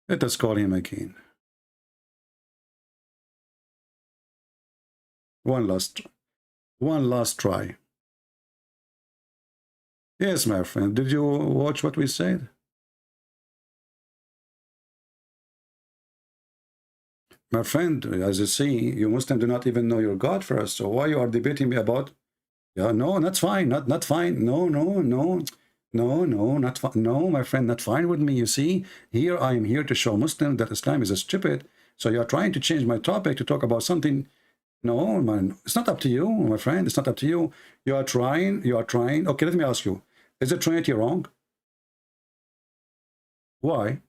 [SPEAKER 7] Let us call him again. One last try. Yes, my friend, did you watch what we said? My friend, as you see, you Muslims do not even know your God first, so why you are debating me about, yeah, no, that's fine, not fine, no, not fine, no, my friend, not fine with me, you see, here I am here to show Muslims that Islam is a stupid, so you are trying to change my topic to talk about something. No, man, it's not up to you, my friend, it's not up to you. You are trying, okay, let me ask you, is the Trinity wrong? Why?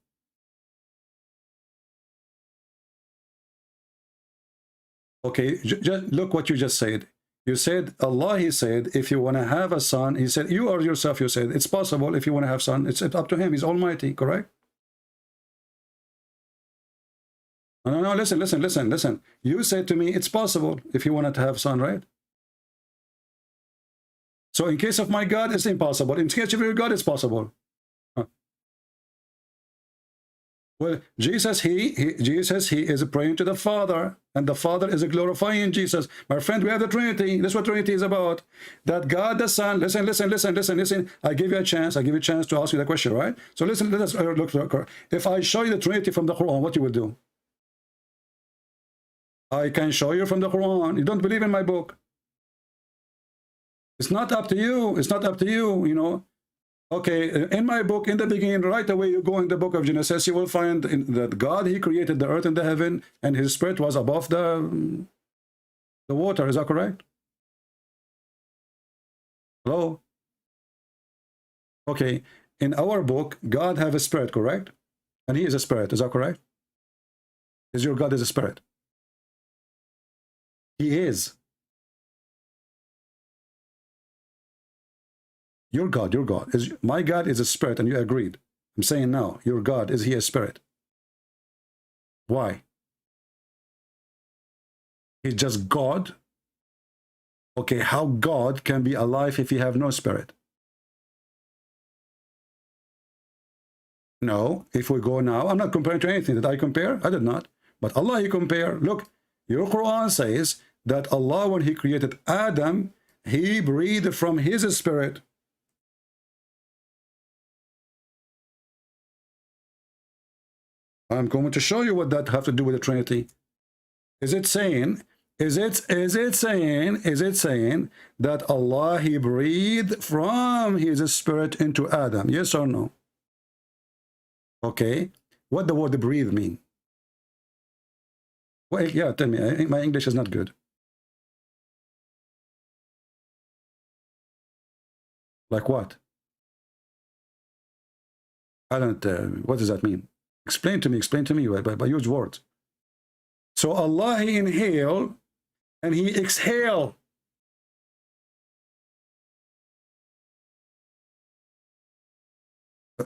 [SPEAKER 7] Okay, just look what you just said. You said, Allah, he said, if you want to have a son, he said, you or yourself, you said, it's possible if you want to have son, it's up to him, he's almighty, correct? No, listen. You said to me, it's possible if you wanted to have son, right? So in case of my God, it's impossible. In case of your God, it's possible. Huh. Well, Jesus, he is praying to the Father, and the Father is glorifying Jesus. My friend, we have the Trinity. That's what Trinity is about. That God the Son, listen. I give you a chance. I give you a chance to ask you the question, right? So listen, let us look. If I show you the Trinity from the Quran, what you will do? I can show you from the Quran. You don't believe in my book. It's not up to you. It's not up to you, you know. Okay, in my book, in the beginning, right away, you go in the book of Genesis, you will find that God, he created the earth and the heaven, and his spirit was above the water. Is that correct? Hello? Okay, in our book, God have a spirit, correct? And he is a spirit. Is that correct? Is your God is a spirit? He is. Your God is my God is a spirit, and you agreed. I'm saying now, your God, is he a spirit? Why? He's just God. Okay, how God can be alive if he have no spirit? No, if we go now, I'm not comparing to anything. Did I compare? I did not. But Allah, he compare. Look, your Quran says that Allah, when he created Adam, he breathed from his spirit. I'm going to show you what that have to do with the Trinity. Is it saying that Allah, he breathed from his spirit into Adam? Yes or no? Okay. What the word breathe mean? Well, yeah, tell me. My English is not good. Like what? I don't, what does that mean? Explain to me by use words. So Allah, he inhale and he exhale.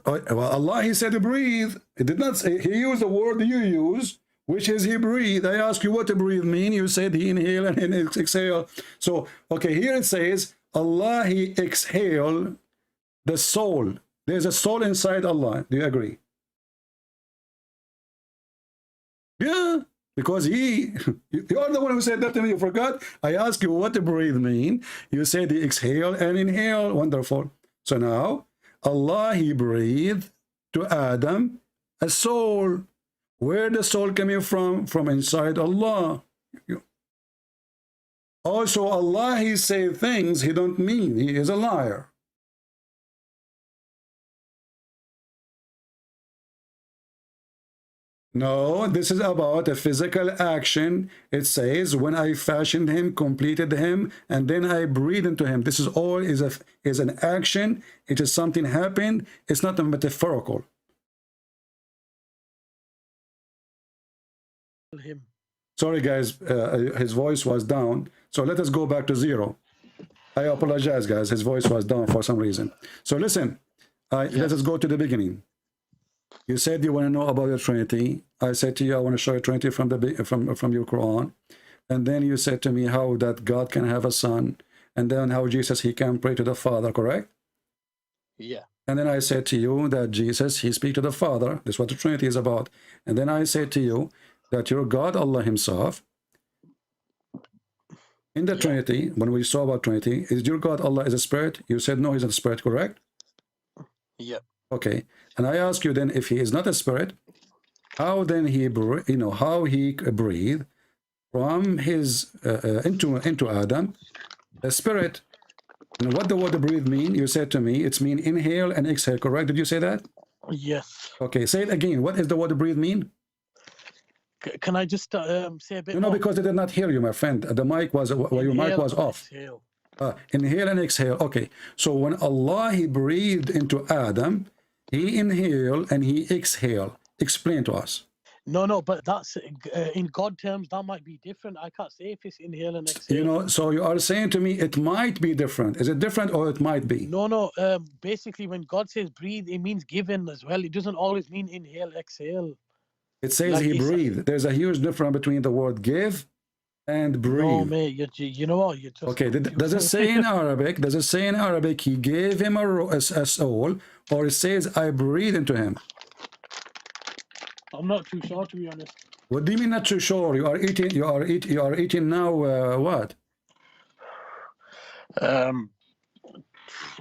[SPEAKER 7] Well, Allah, he said breathe. He did not say, he used the word you use, which is he breathe. I ask you what to breathe mean. You said he inhale and he exhale. So, okay, here it says, Allah, he exhale the soul. There's a soul inside Allah. Do you agree? Yeah, because you are the one who said that to me. You forgot. I asked you what to breathe mean. You said the exhale and inhale. Wonderful. So now, Allah, he breathed to Adam a soul. Where the soul coming from? From inside Allah. Also, Allah, he say things he don't mean. He is a liar. No, this is about a physical action. It says, when I fashioned him, completed him, and then I breathed into him. This is all is an action. It is something happened. It's not a metaphorical. Sorry, guys, his voice was down. So let us go back to zero. I apologize, guys. His voice was down for some reason. So listen, let us go to the beginning. You said you want to know about the Trinity. I said to you, I want to show you Trinity from your Quran. And then you said to me how that God can have a son. And then how Jesus, he can pray to the Father, correct?
[SPEAKER 11] Yeah.
[SPEAKER 7] And then I said to you that Jesus, he speaks to the Father. That's what the Trinity is about. And then I said to you that your God, Allah himself, in the Trinity, when we saw about Trinity, is your God, Allah is a spirit? You said no, he's not a spirit, correct?
[SPEAKER 11] Yeah.
[SPEAKER 7] Okay, and I ask you then, if he is not a spirit, how then he, how he breathed from his into Adam, a spirit? And what the word breathe mean? You said to me, it's mean inhale and exhale, correct? Did you say that?
[SPEAKER 11] Yes.
[SPEAKER 7] Okay, say it again. What is the word breathe mean?
[SPEAKER 11] Can I just say a bit more?
[SPEAKER 7] No, because they did not hear you, my friend. The mic was, your mic was off.
[SPEAKER 11] Exhale.
[SPEAKER 7] Inhale and exhale. Okay, so when Allah, he breathed into Adam, he inhaled and he exhaled. Explain to us.
[SPEAKER 11] No, but that's in God terms, that might be different. I can't say if it's inhale and exhale.
[SPEAKER 7] So you are saying to me it might be different. Is it different or it might be?
[SPEAKER 11] No. Basically, when God says breathe, it means given as well. It doesn't always mean inhale, exhale.
[SPEAKER 7] It says like he breathed. There's a huge difference between the word give and breathe.
[SPEAKER 11] No, mate, you know what?
[SPEAKER 7] Okay, does it say in Arabic? Does it say in Arabic he gave him a soul, or it says I breathe into him?
[SPEAKER 11] I'm not too sure, to be honest.
[SPEAKER 7] What do you mean not too sure? You are eating. You are eating now. What?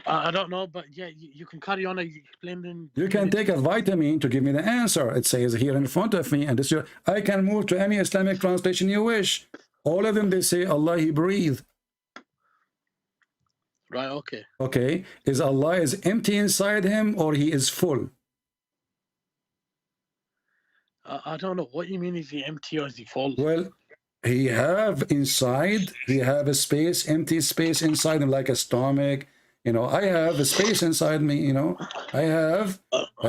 [SPEAKER 11] I don't know, but yeah, you can carry on explaining.
[SPEAKER 7] You can take a vitamin to give me the answer. It says here in front of me, and this year I can move to any Islamic translation you wish. All of them, they say Allah, He breathed.
[SPEAKER 11] Right. Okay.
[SPEAKER 7] Okay. Is Allah is empty inside Him, or He is full?
[SPEAKER 11] I don't know what you mean. Is He empty or is He full?
[SPEAKER 7] Well, He have inside. He have a space, empty space inside Him, like a stomach. You know, I have a space inside me, you know. I have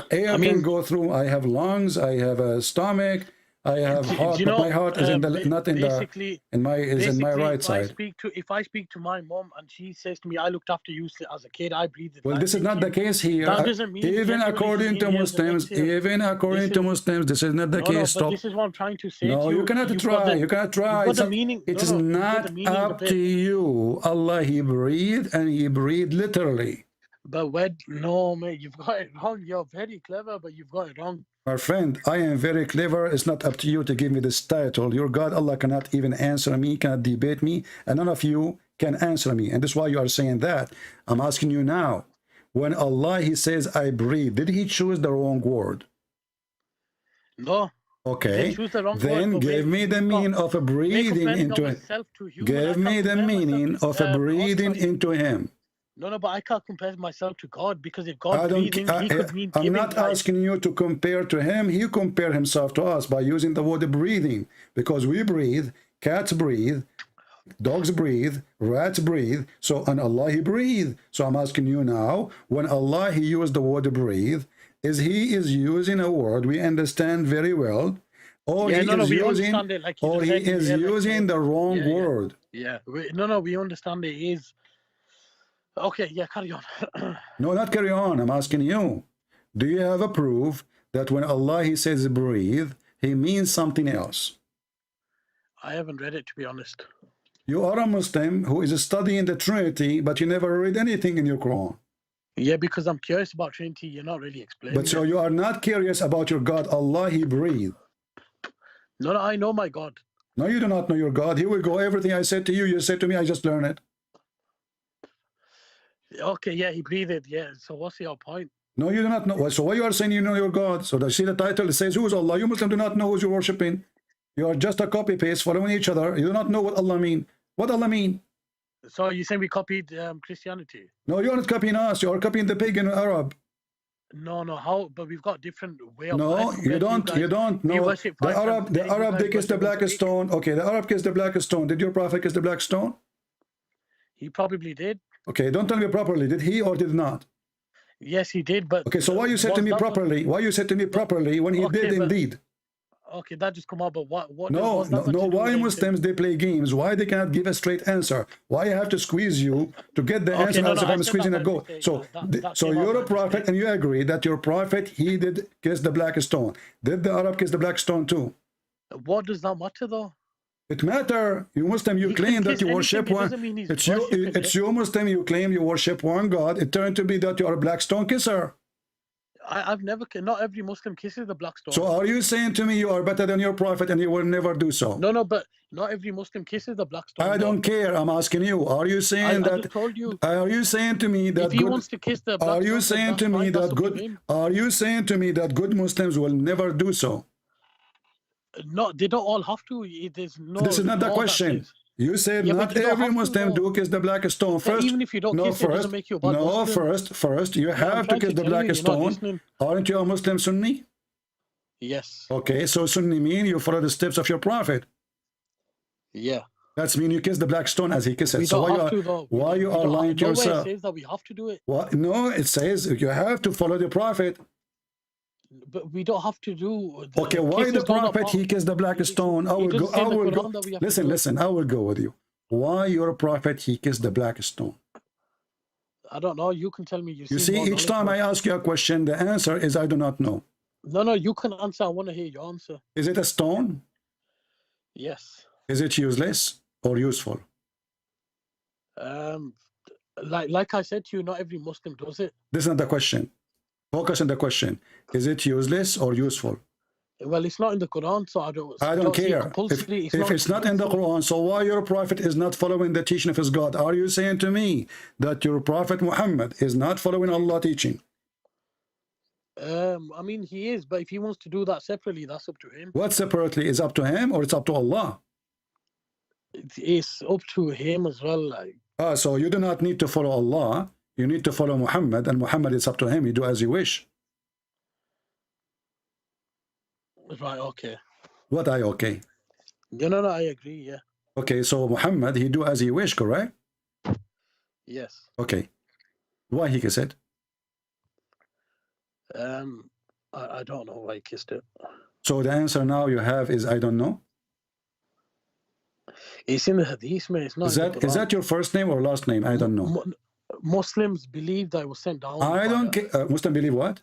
[SPEAKER 7] air can go through. I have lungs. I have a stomach. I have heart, but my heart is in the not in the in my right side.
[SPEAKER 11] If I speak to my mom and she says to me, "I looked after you as a kid. I breathed."
[SPEAKER 7] Well, this is not the case here.
[SPEAKER 11] That doesn't mean
[SPEAKER 7] even according to Muslims, this is not the case. Stop.
[SPEAKER 11] This is what I'm trying to say.
[SPEAKER 7] No, you cannot try. You cannot try. It is not up to you. Allah, He breathed, and He breathed literally.
[SPEAKER 11] But no, mate, you've got it wrong. You're very clever, but you've got it wrong.
[SPEAKER 7] My friend, I am very clever. It's not up to you to give me this title. Your God, Allah, cannot even answer me, cannot debate me, and none of you can answer me. And this is why you are saying that. I'm asking you now. When Allah, He says, I breathe, did He choose the wrong word?
[SPEAKER 11] No.
[SPEAKER 7] Okay. Then give me the meaning of a breathing into Him. Give me the meaning of a breathing into Him.
[SPEAKER 11] No, but I can't compare myself to God, because if God breathing, He could mean giving.
[SPEAKER 7] I'm not asking you to compare to Him. He compared Himself to us by using the word breathing, because we breathe, cats breathe, dogs breathe, rats breathe. So on Allah, He breathed. So I'm asking you now, when Allah, He used the word breathe, He is using a word we understand very well, or He is using the wrong word?
[SPEAKER 11] Yeah, we understand it is. Okay, yeah, carry on.
[SPEAKER 7] No, not carry on. I'm asking you. Do you have a proof that when Allah, He says breathe, He means something else?
[SPEAKER 11] I haven't read it, to be honest.
[SPEAKER 7] You are a Muslim who is studying the Trinity, but you never read anything in your Quran.
[SPEAKER 11] Yeah, because I'm curious about Trinity. You're not really explaining.
[SPEAKER 7] But so you are not curious about your God, Allah, He breathed.
[SPEAKER 11] No, I know my God.
[SPEAKER 7] No, you do not know your God. Here we go. Everything I said to you, you said to me, I just learned it.
[SPEAKER 11] Okay, yeah, He breathed. Yeah, so what's your point?
[SPEAKER 7] No, you do not know. So why you are saying you know your God? So you see the title, it says, who is Allah? You Muslim do not know who you're worshiping. You are just a copy-paste following each other. You do not know what Allah mean. What Allah mean?
[SPEAKER 11] So you saying we copied Christianity?
[SPEAKER 7] No, you are not copying us. You are copying the pagan Arab.
[SPEAKER 11] No, how? But we've got different way of
[SPEAKER 7] life. No, you don't. No, the Arab, they kiss the black stone. Okay, the Arab kissed the black stone. Did your prophet kiss the black stone?
[SPEAKER 11] He probably did.
[SPEAKER 7] Okay, don't tell me properly. Did he or did not?
[SPEAKER 11] Yes, he did. But
[SPEAKER 7] okay, so why you said to me properly? Why you said to me properly when he did indeed?
[SPEAKER 11] Okay, that just come out. But what?
[SPEAKER 7] No. Why Muslims they play games? Why they cannot give a straight answer? Why I have to squeeze you to get the answer as if I'm squeezing a goat? So you're a prophet and you agree that your prophet he did kiss the black stone. Did the Arab kiss the black stone too?
[SPEAKER 11] What does that matter though?
[SPEAKER 7] It matter. You Muslim, you claim that you worship one. It's you Muslim, you claim you worship one God. It turned to be that you are a black stone kisser.
[SPEAKER 11] I've never, not every Muslim kisses the black stone.
[SPEAKER 7] So are you saying to me you are better than your prophet and you will never do so?
[SPEAKER 11] No, but not every Muslim kisses the black stone.
[SPEAKER 7] I don't care. I'm asking you. Are you saying that? I just told you. Are you saying to me that?
[SPEAKER 11] If he wants to kiss the black stone,
[SPEAKER 7] are you saying to me that good? Are you saying to me that good Muslims will never do so?
[SPEAKER 11] No, they don't all have to. There's no.
[SPEAKER 7] This is not the question. You said not every Muslim do kiss the black stone. First,
[SPEAKER 11] even if you don't kiss it, doesn't make you a bad Muslim.
[SPEAKER 7] First, you have to kiss the black stone. Aren't you a Muslim Sunni?
[SPEAKER 11] Yes.
[SPEAKER 7] Okay, so Sunni mean you follow the steps of your prophet.
[SPEAKER 11] Yeah.
[SPEAKER 7] That's mean you kiss the black stone as he kisses. So why you are lying to yourself?
[SPEAKER 11] It says that we have to do it.
[SPEAKER 7] What? No, it says you have to follow the prophet.
[SPEAKER 11] But we don't have to do.
[SPEAKER 7] Okay, why the prophet he kissed the black stone? I will go. Listen. I will go with you. Why your prophet he kissed the black stone?
[SPEAKER 11] I don't know. You can tell me.
[SPEAKER 7] You see, each time I ask you a question, the answer is I do not know.
[SPEAKER 11] No, you can answer. I want to hear your answer.
[SPEAKER 7] Is it a stone?
[SPEAKER 11] Yes.
[SPEAKER 7] Is it useless or useful?
[SPEAKER 11] Like I said to you, not every Muslim does it.
[SPEAKER 7] This is not the question. Focus on the question. Is it useless or useful?
[SPEAKER 11] Well, it's not in the Quran, so I don't see
[SPEAKER 7] care.
[SPEAKER 11] compulsory.
[SPEAKER 7] If it's not in the Quran, so why your prophet is not following the teaching of his God? Are you saying to me that your prophet Muhammad is not following Allah teaching?
[SPEAKER 11] I mean, he is, but if he wants to do that separately, that's up to him.
[SPEAKER 7] What separately is up to him, or it's up to Allah?
[SPEAKER 11] It's up to him as well. Like,
[SPEAKER 7] so you do not need to follow Allah. You need to follow Muhammad, and Muhammad is up to him. You do as you wish.
[SPEAKER 11] right, okay.
[SPEAKER 7] What I okay?
[SPEAKER 11] No, I agree, yeah.
[SPEAKER 7] Okay, so Muhammad, he do as he wish, correct?
[SPEAKER 11] Yes.
[SPEAKER 7] Okay. Why he kissed it?
[SPEAKER 11] I don't know why he kissed it.
[SPEAKER 7] So the answer now you have is I don't know?
[SPEAKER 11] It's in the Hadith, man. It's not
[SPEAKER 7] Is that your first name or last name? I don't know.
[SPEAKER 11] Muslims believe that it was sent down.
[SPEAKER 7] I don't care. Muslim believe what?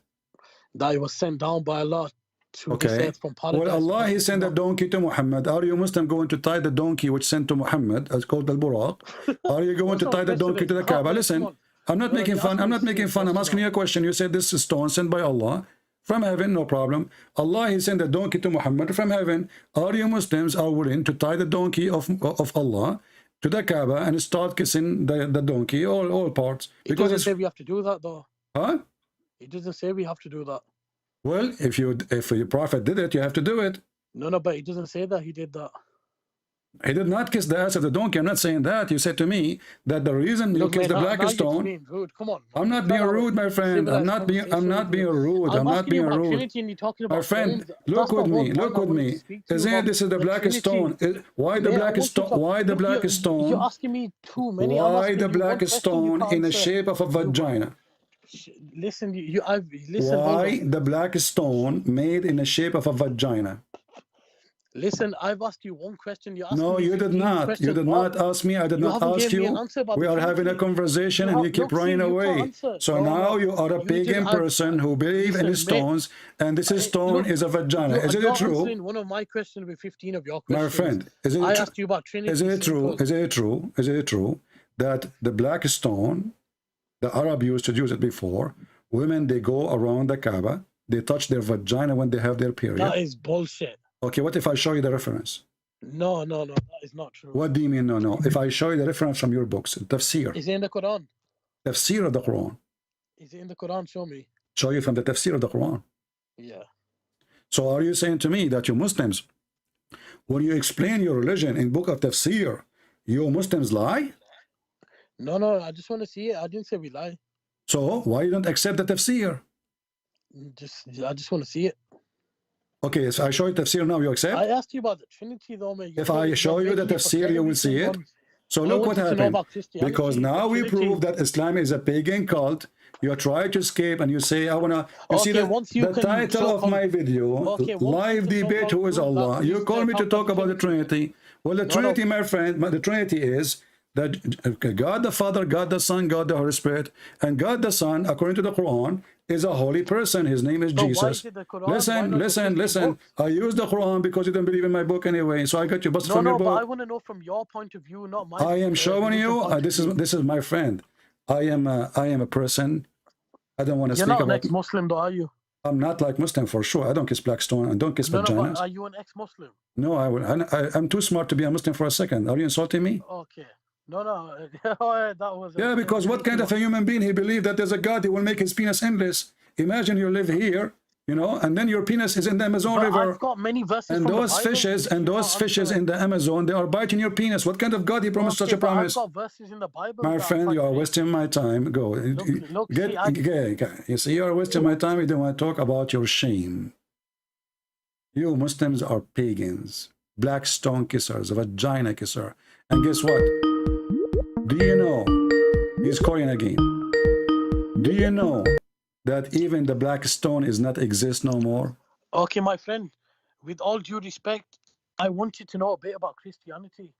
[SPEAKER 11] That it was sent down by Allah to
[SPEAKER 7] okay.
[SPEAKER 11] descend from paradise.
[SPEAKER 7] Well, Allah, he sent a donkey to Muhammad. Are you Muslim going to tie the donkey which sent to Muhammad, as called al-Buraq? Are you going to tie the donkey to the Kaaba? Listen, I'm not making fun. I'm not making fun. I'm asking you a question. You said this is stone sent by Allah from heaven, no problem. Allah, he sent a donkey to Muhammad from heaven. Are you Muslims are willing to tie the donkey of Allah to the Kaaba and start kissing the donkey, all parts?
[SPEAKER 11] It doesn't say we have to do that, though.
[SPEAKER 7] Huh?
[SPEAKER 11] It doesn't say we have to do that.
[SPEAKER 7] Well, if your prophet did it, you have to do it.
[SPEAKER 11] No, but it doesn't say that he did that.
[SPEAKER 7] He did not kiss the ass of the donkey. I'm not saying that. You said to me that the reason you kissed the black stone.
[SPEAKER 11] Being rude. Come on.
[SPEAKER 7] I'm not being rude, my friend. I'm not being rude. I'm not being rude. My friend, look with me. Look with me. Isn't it this is the black stone? Why the black stone? Why the black stone?
[SPEAKER 11] You're asking me too many.
[SPEAKER 7] Why the black stone in the shape of a vagina?
[SPEAKER 11] Listen,
[SPEAKER 7] why the black stone made in the shape of a vagina?
[SPEAKER 11] Listen, I've asked you one question.
[SPEAKER 7] No, you did not. You did not ask me. I did not ask you. We are having a conversation and you keep running away. So now you are a pagan person who believes in stones, and this stone is a vagina. Isn't it true?
[SPEAKER 11] One of my questions with 15 of your questions.
[SPEAKER 7] My friend,
[SPEAKER 11] I asked you about Trinity.
[SPEAKER 7] Isn't it true? Is it true? Is it true that the black stone, the Arab used to use it before, women, they go around the Kaaba, they touch their vagina when they have their period?
[SPEAKER 11] That is bullshit.
[SPEAKER 7] Okay, what if I show you the reference?
[SPEAKER 11] No, that is not true.
[SPEAKER 7] What do you mean, no? If I show you the reference from your books, Tafsir.
[SPEAKER 11] Is it in the Quran?
[SPEAKER 7] Tafsir of the Quran.
[SPEAKER 11] Is it in the Quran? Show me.
[SPEAKER 7] Show you from the Tafsir of the Quran.
[SPEAKER 11] Yeah.
[SPEAKER 7] So are you saying to me that you Muslims, when you explain your religion in book of Tafsir, you Muslims lie?
[SPEAKER 11] No, I just want to see it. I didn't say we lie.
[SPEAKER 7] So why you don't accept the Tafsir?
[SPEAKER 11] I just want to see it.
[SPEAKER 7] Okay, so I show you Tafsir now, you accept?
[SPEAKER 11] I asked you about the Trinity though, man.
[SPEAKER 7] If I show you the Tafsir, you will see it. So look what happened. Because now we prove that Islam is a pagan cult. You try to escape and you say, I want to... You see the title of my video, Live Debate Who is Allah. You call me to talk about the Trinity. Well, the Trinity, my friend, the Trinity is that God the Father, God the Son, God the Holy Spirit, and God the Son, according to the Quran, is a holy person. His name is Jesus. Listen. I use the Quran because you don't believe in my book anyway. So I got you busted from your book.
[SPEAKER 11] But I want to know from your point of view, not mine.
[SPEAKER 7] I am showing you. This is my friend. I am a person. I don't want to speak about.
[SPEAKER 11] You're not an ex-Muslim, though, are you?
[SPEAKER 7] I'm not like Muslim for sure. I don't kiss black stone and don't kiss vaginas.
[SPEAKER 11] But are you an ex-Muslim?
[SPEAKER 7] No, I'm too smart to be a Muslim for a second. Are you insulting me?
[SPEAKER 11] Okay. No, that was...
[SPEAKER 7] Yeah, because what kind of a human being he believe that there's a God, he will make his penis endless? Imagine you live here, you know, and then your penis is in the Amazon River.
[SPEAKER 11] I've got many verses
[SPEAKER 7] and
[SPEAKER 11] from
[SPEAKER 7] those fishes in the Amazon, they are biting your penis. What kind of God he promised such a promise?
[SPEAKER 11] I've got verses in the Bible.
[SPEAKER 7] My friend, you are wasting my time. Go. You see, you are wasting my time. You don't want to talk about your shame. You Muslims are pagans, black stone kissers, vagina kisser. And guess what? Do you know, he's calling again. Do you know that even the black stone is not exist no more?
[SPEAKER 11] Okay, my friend, with all due respect, I want you to know a bit about Christianity.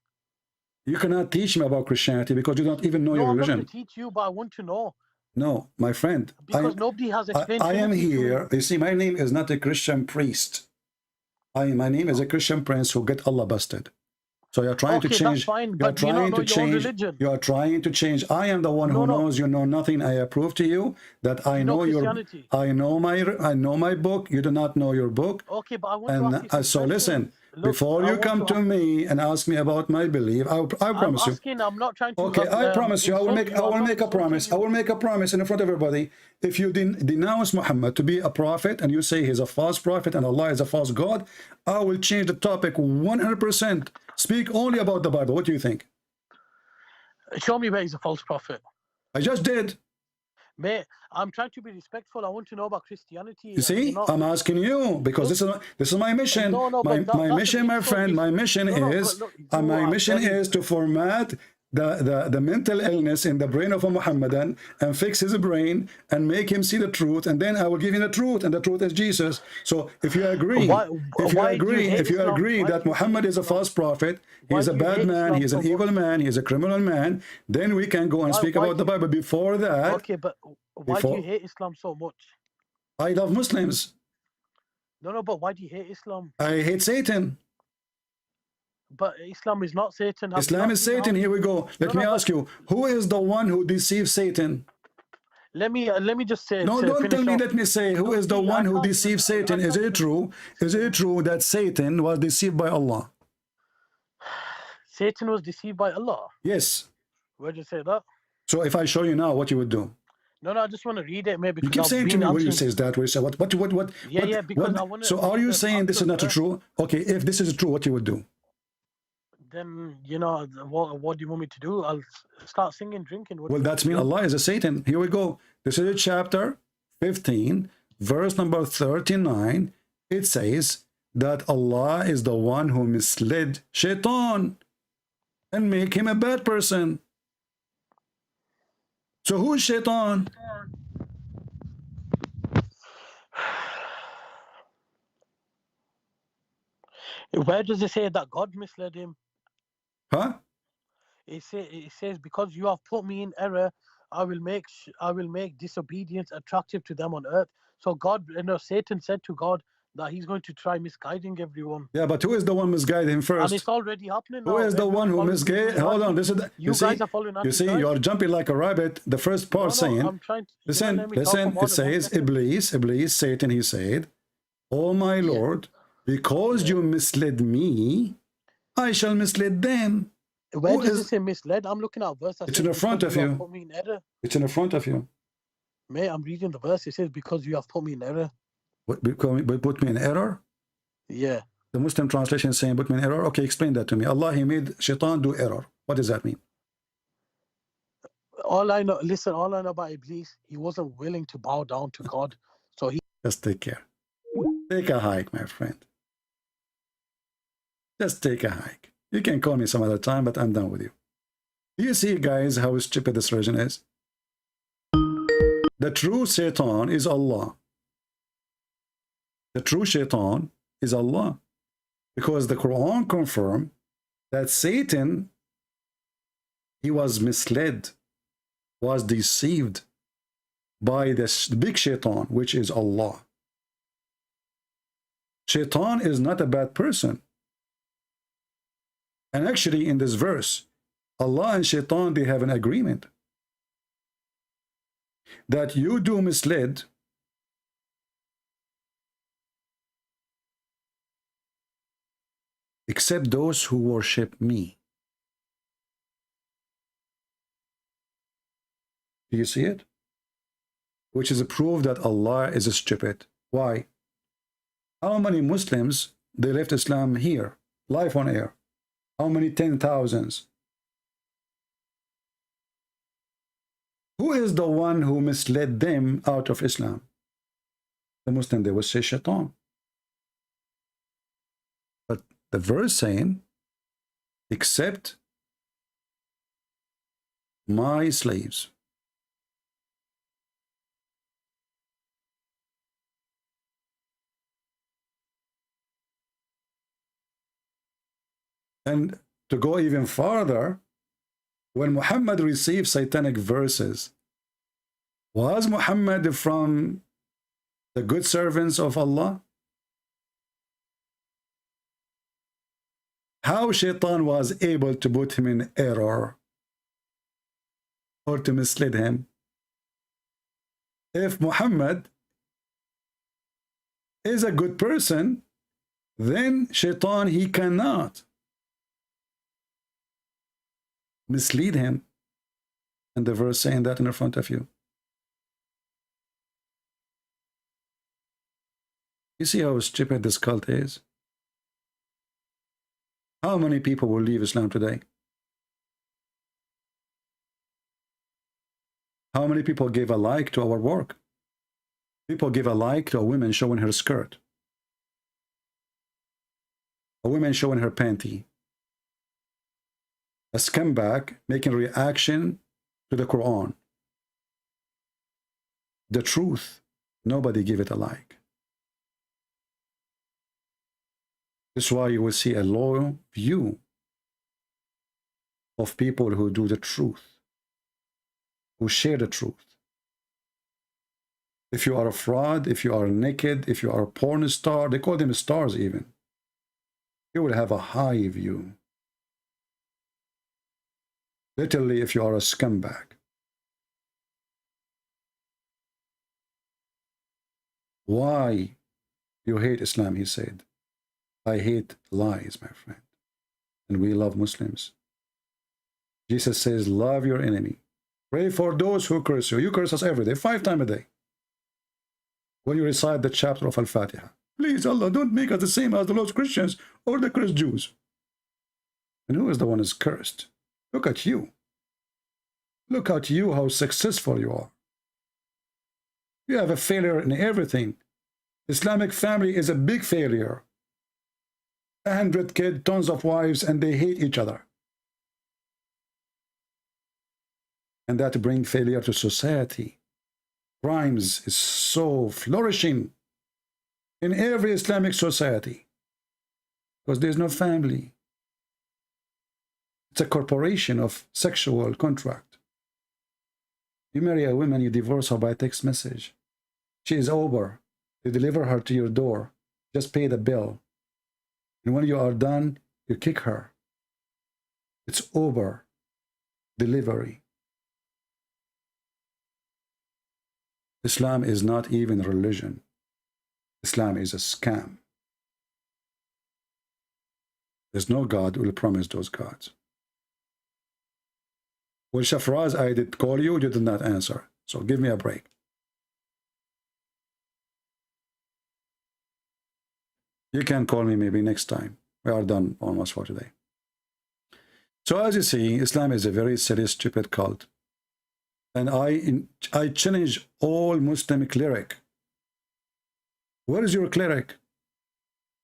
[SPEAKER 7] You cannot teach me about Christianity because you don't even know your religion.
[SPEAKER 11] I'm not going to teach you, but I want to know.
[SPEAKER 7] No, my friend.
[SPEAKER 11] Because nobody has explained.
[SPEAKER 7] I am here. You see, my name is not a Christian priest. My name is a Christian prince who get Allah busted. So you're trying to
[SPEAKER 11] Okay,
[SPEAKER 7] change.
[SPEAKER 11] that's fine,
[SPEAKER 7] You're
[SPEAKER 11] but do you not
[SPEAKER 7] trying
[SPEAKER 11] know
[SPEAKER 7] to
[SPEAKER 11] your own
[SPEAKER 7] change.
[SPEAKER 11] religion?
[SPEAKER 7] You are trying to change. I am the one who knows. You know nothing. I approve to you that I
[SPEAKER 11] You
[SPEAKER 7] know your.
[SPEAKER 11] Christianity.
[SPEAKER 7] I know my book. You do not know your book.
[SPEAKER 11] Okay, but I want to ask you some
[SPEAKER 7] So listen.
[SPEAKER 11] questions. Look,
[SPEAKER 7] Before
[SPEAKER 11] I
[SPEAKER 7] you
[SPEAKER 11] want
[SPEAKER 7] come to me and ask me about my belief, I promise you.
[SPEAKER 11] I'm not trying to.
[SPEAKER 7] Okay, I promise you. I will make a promise. I will make a promise in front of everybody. If you denounce Muhammad to be a prophet and you say he's a false prophet and Allah is a false God, I will change the topic 100%. Speak only about the Bible. What do you think?
[SPEAKER 11] Show me where he's a false prophet.
[SPEAKER 7] I just did.
[SPEAKER 11] Mate, I'm trying to be respectful. I want to know about Christianity.
[SPEAKER 7] You see, I'm asking you because this is my mission. My mission, my friend, my mission is to format the mental illness in the brain of a Muhammadan and fix his brain and make him see the truth, and then I will give him the truth, and the truth is Jesus. So if you agree, if you agree that Muhammad is a false prophet, he is a bad man, he is an evil man, he is a criminal man, then we can go and speak about the Bible. Before that,
[SPEAKER 11] okay, but why do you hate Islam so much?
[SPEAKER 7] I love Muslims.
[SPEAKER 11] No, but why do you hate Islam?
[SPEAKER 7] I hate Satan.
[SPEAKER 11] But Islam is not Satan.
[SPEAKER 7] Islam is Satan. Here we go. Let me ask you, who is the one who deceives Satan?
[SPEAKER 11] Let me just say.
[SPEAKER 7] No, don't tell me. Let me say, who is the one who deceives Satan? Is it true? Is it true that Satan was deceived by Allah?
[SPEAKER 11] Satan was deceived by Allah?
[SPEAKER 7] Yes.
[SPEAKER 11] Where'd you say that?
[SPEAKER 7] So if I show you now, what you would do?
[SPEAKER 11] No, I just want to read it, maybe.
[SPEAKER 7] You keep saying to me when you say that, where you say what?
[SPEAKER 11] Yeah, because I want to.
[SPEAKER 7] So are you saying this is not true? Okay, if this is true, what you would do?
[SPEAKER 11] Then, what do you want me to do? I'll start singing, drinking.
[SPEAKER 7] Well, that's mean Allah is a Satan. Here we go. This is chapter 15, verse number 39. It says that Allah is the one who misled Shaitan and make him a bad person. So who is Shaitan?
[SPEAKER 11] Where does it say that God misled him?
[SPEAKER 7] Huh?
[SPEAKER 11] It says, because you have put me in error, I will make disobedience attractive to them on earth. So God, Satan said to God that he's going to try misguiding everyone.
[SPEAKER 7] Yeah, but who is the one misguiding him first?
[SPEAKER 11] And it's already happening now.
[SPEAKER 7] Who is the one who misguided? Hold on, this is
[SPEAKER 11] you guys are following.
[SPEAKER 7] You see, you are jumping like a rabbit. The first part saying,
[SPEAKER 11] I'm trying to,
[SPEAKER 7] listen. It says, Iblis, Satan. He said, "Oh my Lord, because you misled me, I shall mislead them."
[SPEAKER 11] Where does it say misled? I'm looking at a verse.
[SPEAKER 7] It's in the front of you. It's in the front of you.
[SPEAKER 11] Mate, I'm reading the verse. It says, because you have put me in error.
[SPEAKER 7] What, put me in error?
[SPEAKER 11] Yeah.
[SPEAKER 7] The Muslim translation is saying put me in error. Okay, explain that to me. Allah, he made Shaitan do error. What does that mean?
[SPEAKER 11] All I know about Iblis, he wasn't willing to bow down to God. So he...
[SPEAKER 7] Just take care. Take a hike, my friend. Just take a hike. You can call me some other time, but I'm done with you. Do you see, guys, how stupid this religion is? The true Satan is Allah. The true Shaitan is Allah. Because the Quran confirms that Satan, he was misled, was deceived by the big Shaitan, which is Allah. Shaitan is not a bad person. And actually in this verse, Allah and Shaitan, they have an agreement that you do mislead except those who worship me. Do you see it? Which is a proof that Allah is stupid. Why? How many Muslims, they left Islam here, live on air? How many 10,000s? Who is the one who misled them out of Islam? The Muslim, they will say Shaitan. But the verse saying, except my slaves. And to go even farther, when Muhammad received satanic verses, was Muhammad from the good servants of Allah? how Shaitan was able to put him in error or to mislead him. If Muhammad is a good person, then Shaitan, he cannot mislead him. And the verse saying that in front of you. You see how stupid this cult is? How many people will leave Islam today? How many people gave a like to our work? People give a like to a woman showing her skirt. A woman showing her panty. A scumbag making reaction to the Quran. The truth, nobody give it a like. This is why you will see a low view of people who do the truth, who share the truth. If you are a fraud, if you are naked, if you are a porn star, they call them stars even, you will have a high view. Literally, if you are a scumbag. Why you hate Islam, he said. I hate lies, my friend. And we love Muslims. Jesus says, love your enemy. Pray for those who curse you. You curse us every day, 5 times a day. When you recite the chapter of Al-Fatiha. Please, Allah, don't make us the same as the lost Christians or the cursed Jews. And who is the one who is cursed? Look at you. Look at you, how successful you are. You have a failure in everything. Islamic family is a big failure. 100 kids, tons of wives, and they hate each other. And that brings failure to society. Crimes is so flourishing in every Islamic society because there's no family. It's a corporation of sexual contract. You marry a woman, you divorce her by text message. She is over. You deliver her to your door. Just pay the bill. And when you are done, you kick her. It's over. Delivery. Islam is not even religion. Islam is a scam. There's no God who will promise those gods. Well, Shafraz, I did call you, you did not answer. So give me a break. You can call me maybe next time. We are done almost for today. So as you see, Islam is a very serious, stupid cult. And I challenge all Muslim cleric. Where is your cleric?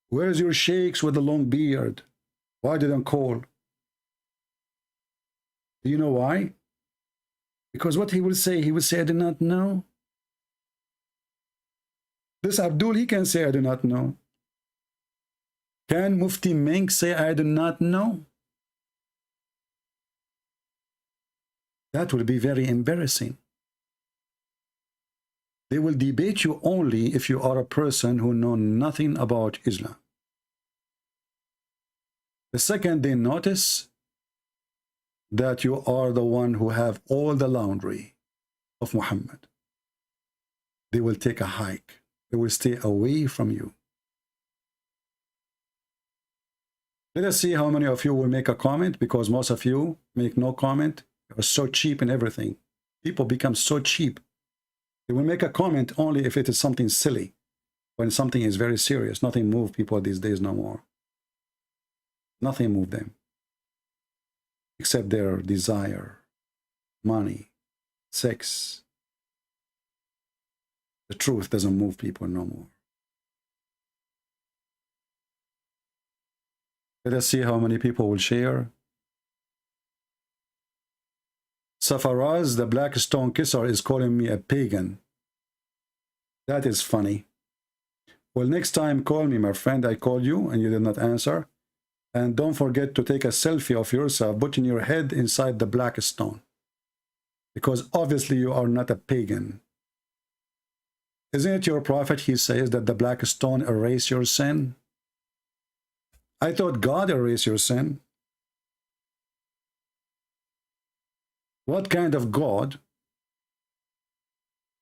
[SPEAKER 7] Where is your sheikhs with the long beard? Why didn't call? Do you know why? Because what he will say, I do not know. This Abdul, he can say, I do not know. Can Mufti Menk say, I do not know? That will be very embarrassing. They will debate you only if you are a person who knows nothing about Islam. The second they notice that you are the one who have all the laundry of Muhammad, they will take a hike. They will stay away from you. Let us see how many of you will make a comment, because most of you make no comment. You're so cheap in everything. People become so cheap. They will make a comment only if it is something silly. When something is very serious, nothing moves people these days no more. Nothing moves them. Except their desire, money, sex. The truth doesn't move people no more. Let us see how many people will share. Safaraz, the black stone kisser, is calling me a pagan. That is funny. Well, next time call me, my friend. I called you and you did not answer. And don't forget to take a selfie of yourself, putting your head inside the black stone. Because obviously you are not a pagan. Isn't it your prophet, he says that the black stone erases your sin? I thought God erased your sin. What kind of God?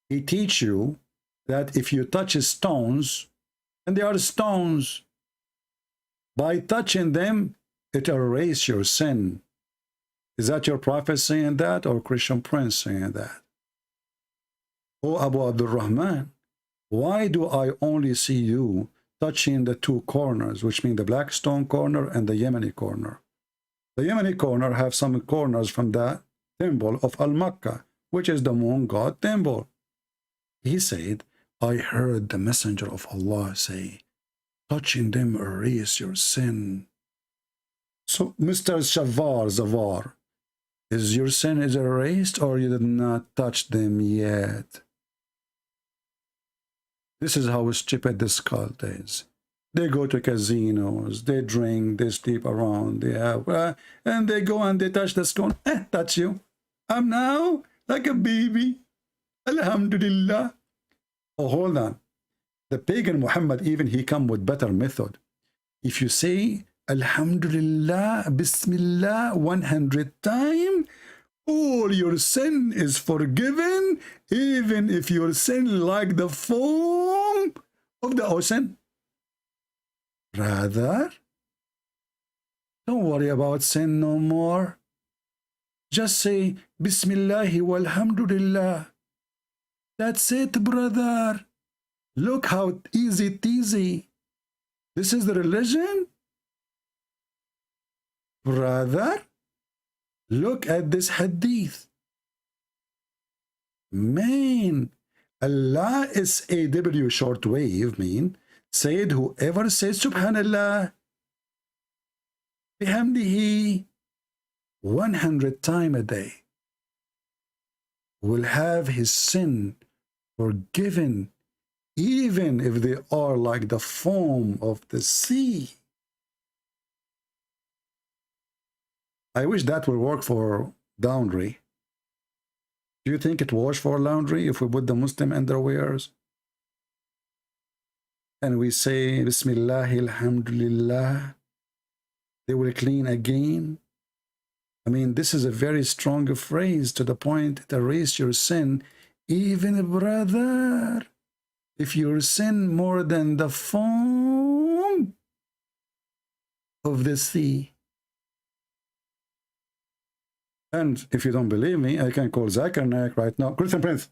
[SPEAKER 7] He teach you that if you touch stones, and they are stones, by touching them, it erases your sin. Is that your prophet saying that, or Christian Prince saying that? Oh, Abu Abdul Rahman, why do I only see you touching the two corners, which mean the black stone corner and the Yemeni corner? The Yemeni corner have some corners from the temple of Al-Makkah, which is the moon god temple. He said, I heard the messenger of Allah say, touching them erase your sin. So, Mr. Zavar, is your sin is erased, or you did not touch them yet? This is how stupid this cult is. They go to casinos, they drink, they sleep around, they have, and they go and they touch the stone. That's you. I'm now like a baby. Alhamdulillah. Oh, hold on. The pagan Muhammad, even he come with better method. If you say Alhamdulillah, Bismillah 100 times, all your sin is forgiven, even if your sin like the foam of the ocean. Rather, don't worry about sin no more. Just say Bismillahi walhamdulillah. That's it, brother. Look how easy. This is the religion? Brother, look at this hadith. Man, Allah is SAW shortwave, mean, said whoever says Subhanallah, bihamdihi, 100 times a day, will have his sin forgiven, even if they are like the foam of the sea. I wish that would work for laundry. Do you think it works for laundry if we put the Muslim underwears and we say Bismillah, Alhamdulillah, they will clean again? I mean, this is a very strong phrase to the point that erase your sin, even brother, if your sin more than the foam of the sea. And if you don't believe me, I can call Zakir Naik right now. Christian Prince,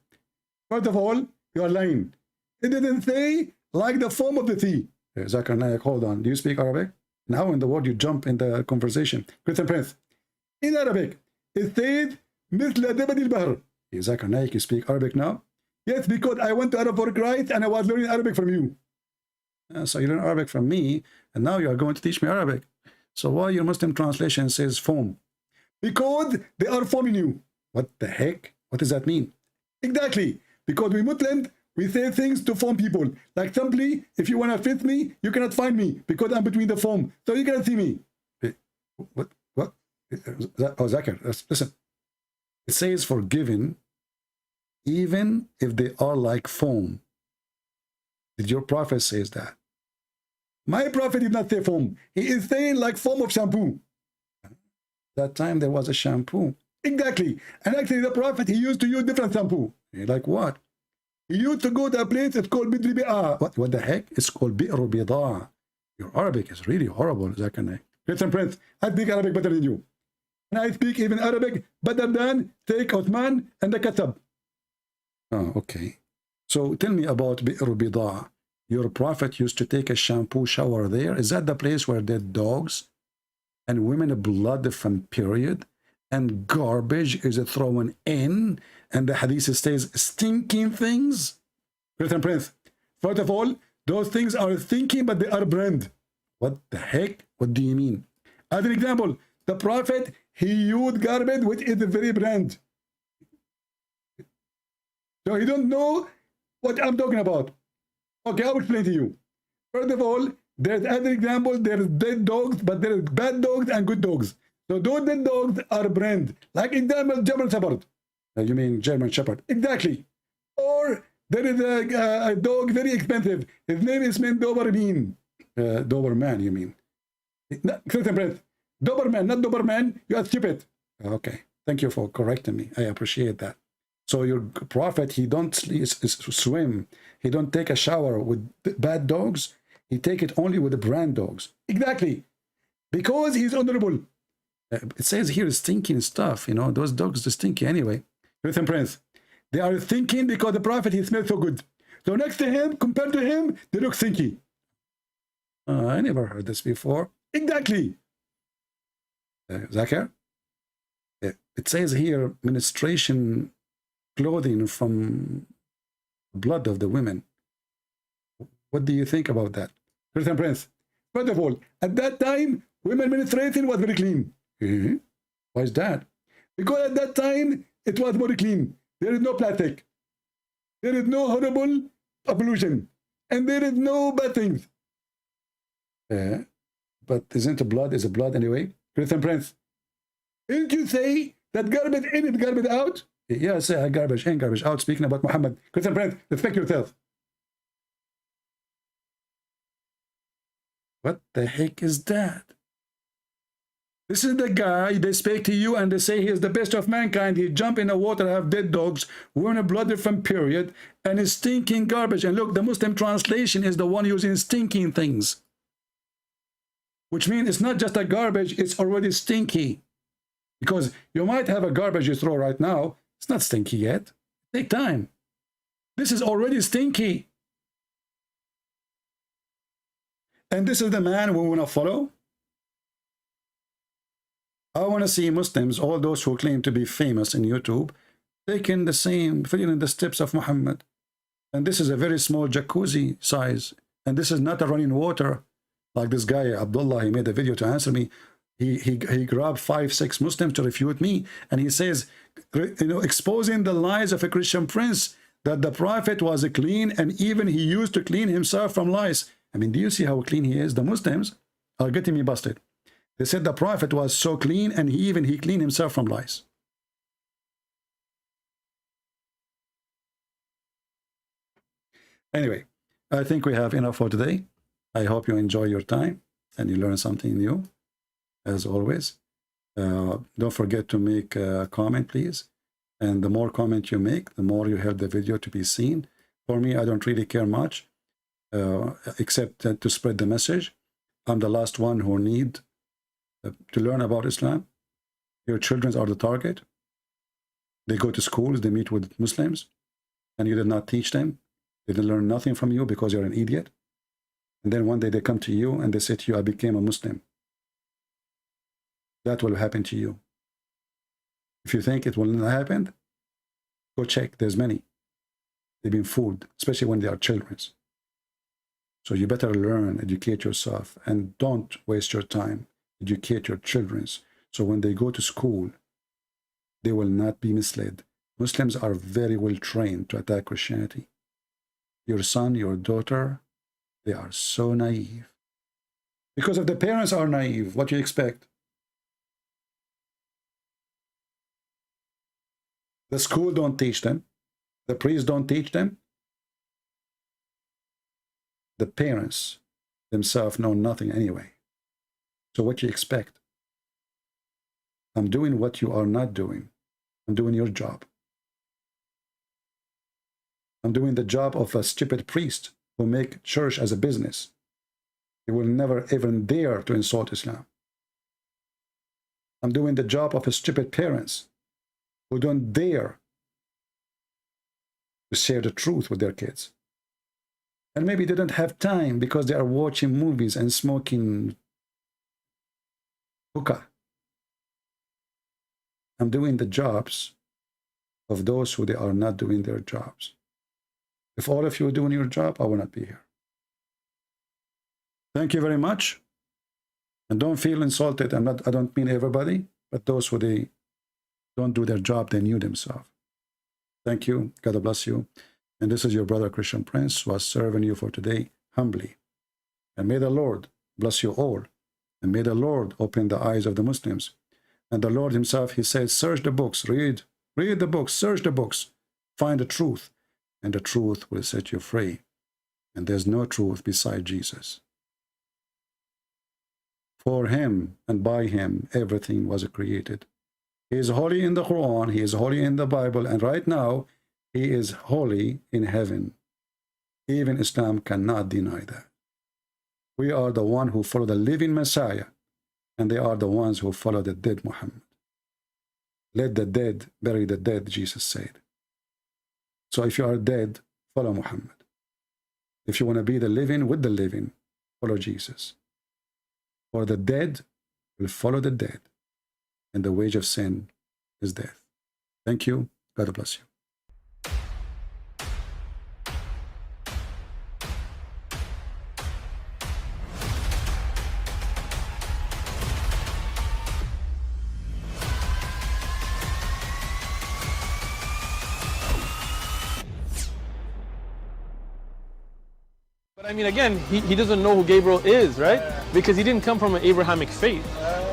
[SPEAKER 7] first of all, you are lying. It didn't say like the foam of the sea. Zakir Naik, hold on. Do you speak Arabic? Now in the world you jump in the conversation. Christian Prince, in Arabic, it says مثل دبد البحر. Zakir Naik, you speak Arabic now? Yes, because I went to Arab for Christ and I was learning Arabic from you. So you learn Arabic from me, and now you are going to teach me Arabic. So why your Muslim translation says foam? Because they are foaming you. What the heck? What does that mean? Exactly. Because we Muslims, we say things to foam people. Like simply, if you want to fit me, you cannot find me because I'm between the foam. So you cannot see me. What? Oh, Zakir, listen. It says forgiven, even if they are like foam. Did your prophet say that? My prophet did not say foam. He is saying like foam of shampoo. That time there was a shampoo. Exactly. And actually the prophet, he used to use different shampoo. Like what? He used to go to a place, it's called Bidri Bi'a. What the heck? It's called Bi'ru Bida. Your Arabic is really horrible, Zakir. Christian Prince, I speak Arabic better than you. And I speak even Arabic better than Sheikh Osman and the Katab. Oh, okay. So tell me about Bi'ru Bida. Your prophet used to take a shampoo shower there. Is that the place where dead dogs and women blood from period and garbage is thrown in, and the hadith says stinking things? Christian Prince, first of all, those things are stinking, but they are brand. What the heck? What do you mean? As an example, the prophet, he used garbage which is very brand. So you don't know what I'm talking about. Okay, I will explain to you. First of all, there's other examples, there's dead dogs, but there's bad dogs and good dogs. So those dead dogs are brand. Like example, German Shepherd. You mean German Shepherd? Exactly. Or there is a dog very expensive. His name is Doberman. Doberman, you mean. Christian Prince, Doberman, not Doberman. You are stupid. Okay, thank you for correcting me. I appreciate that. So your prophet, he don't swim. He don't take a shower with bad dogs. He take it only with the brand dogs. Exactly. Because he's honorable. It says here stinking stuff. You know, those dogs are stinky anyway. Listen, Prince, they are thinking because the prophet, he smells so good. So next to him, compared to him, they look stinky. I never heard this before. Exactly. Zakir? It says here, ministration clothing from blood of the women. What do you think about that? Christian Prince, first of all, at that time, women menstruating was very clean. Why is that? Because at that time, it was very clean. There is no plastic. There is no horrible pollution. And there is no bad things. But isn't blood is a blood anyway? Christian Prince, didn't you say that garbage in is garbage out? Yes, garbage in, garbage out. Speaking about Muhammad. Christian Prince, respect yourself. What the heck is that? This is the guy, they speak to you and they say he is the best of mankind. He jump in the water, have dead dogs, wearing a blood from period, and is stinking garbage. And look, the Muslim translation is the one using stinking things. Which means it's not just a garbage, it's already stinky. Because you might have a garbage you throw right now, it's not stinky yet. Take time. This is already stinky. And this is the man we want to follow. I want to see Muslims, all those who claim to be famous in YouTube, taking the same, following the steps of Muhammad. And this is a very small jacuzzi size. And this is not a running water. Like this guy, Abdullah, he made a video to answer me. He grabbed 5-6 Muslims to refute me. And he says, you know, exposing the lies of a Christian prince, that the prophet was clean and even he used to clean himself from lies. I mean, do you see how clean he is? The Muslims are getting me busted. They said the prophet was so clean and he cleaned himself from lies. Anyway, I think we have enough for today. I hope you enjoy your time and you learn something new, as always. Don't forget to make a comment, please. And the more comment you make, the more you help the video to be seen. For me, I don't really care much, except to spread the message. I'm the last one who need to learn about Islam. Your children are the target. They go to schools, they meet with Muslims, and you did not teach them. They didn't learn nothing from you because you're an idiot. And then one day they come to you and they say to you, I became a Muslim. That will happen to you. If you think it will not happen, go check. There's many. They've been fooled, especially when they are children. So you better learn, educate yourself, and don't waste your time. Educate your children. So when they go to school, they will not be misled. Muslims are very well trained to attack Christianity. Your son, your daughter, they are so naive. Because if the parents are naive, what do you expect? The school don't teach them. The priests don't teach them. The parents themselves know nothing anyway. So what do you expect? I'm doing what you are not doing. I'm doing your job. I'm doing the job of a stupid priest who make church as a business. He will never even dare to insult Islam. I'm doing the job of a stupid parents who don't dare to share the truth with their kids. And maybe they don't have time because they are watching movies and smoking hookah. I'm doing the jobs of those who they are not doing their jobs. If all of you are doing your job, I will not be here. Thank you very much. And don't feel insulted. I don't mean everybody, but those who they don't do their job, they knew themselves. Thank you. God bless you. And this is your brother Christian Prince, who was serving you for today humbly. And may the Lord bless you all. And may the Lord open the eyes of the Muslims. And the Lord himself, he says, search the books, read the books, search the books, find the truth, and the truth will set you free. And there's no truth beside Jesus. For him and by him, everything was created. He is holy in the Quran, he is holy in the Bible, and right now, he is holy in heaven. Even Islam cannot deny that. We are the one who follow the living Messiah, and they are the ones who follow the dead Muhammad. Let the dead bury the dead, Jesus said. So if you are dead, follow Muhammad. If you want to be the living with the living, follow Jesus. For the dead will follow the dead, and the wage of sin is death. Thank you. God bless you.
[SPEAKER 1] But I mean, again, he doesn't know who Gabriel is, right? Because he didn't come from an Abrahamic faith.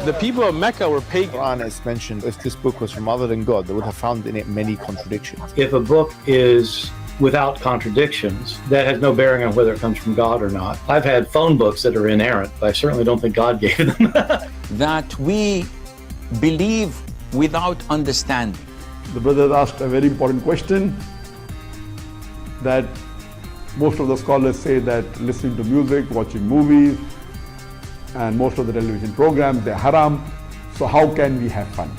[SPEAKER 1] The people of Mecca were pagan.
[SPEAKER 2] Quran is mentioned. If this book was from other than God, they would have found in it many contradictions.
[SPEAKER 3] If a book is without contradictions, that has no bearing on whether it comes from God or not. I've had phone books that are inerrant, but I certainly don't think God gave them.
[SPEAKER 4] That we believe without understanding.
[SPEAKER 5] The brother asked a very important question, that most of the scholars say that listening to music, watching movies, and most of the television programs, they're haram. So how can we have fun?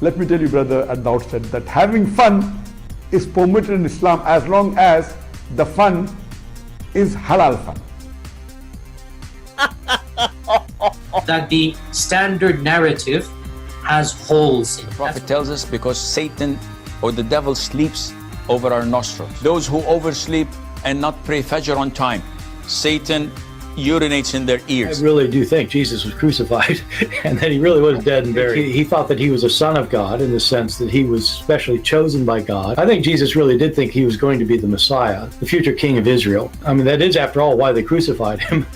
[SPEAKER 5] Let me tell you, brother, at the outset that having fun is permitted in Islam as long as the fun is halal fun.
[SPEAKER 6] That the standard narrative has holes in it.
[SPEAKER 4] The Prophet tells us because Satan or the devil sleeps over our nostrils. Those who oversleep and not pray Fajr on time, Satan urinates in their ears.
[SPEAKER 3] I really do think Jesus was crucified and that he really was dead and buried. He thought that he was a son of God in the sense that he was specially chosen by God. I think Jesus really did think he was going to be the Messiah, the future king of Israel. I mean, that is, after all, why they crucified him,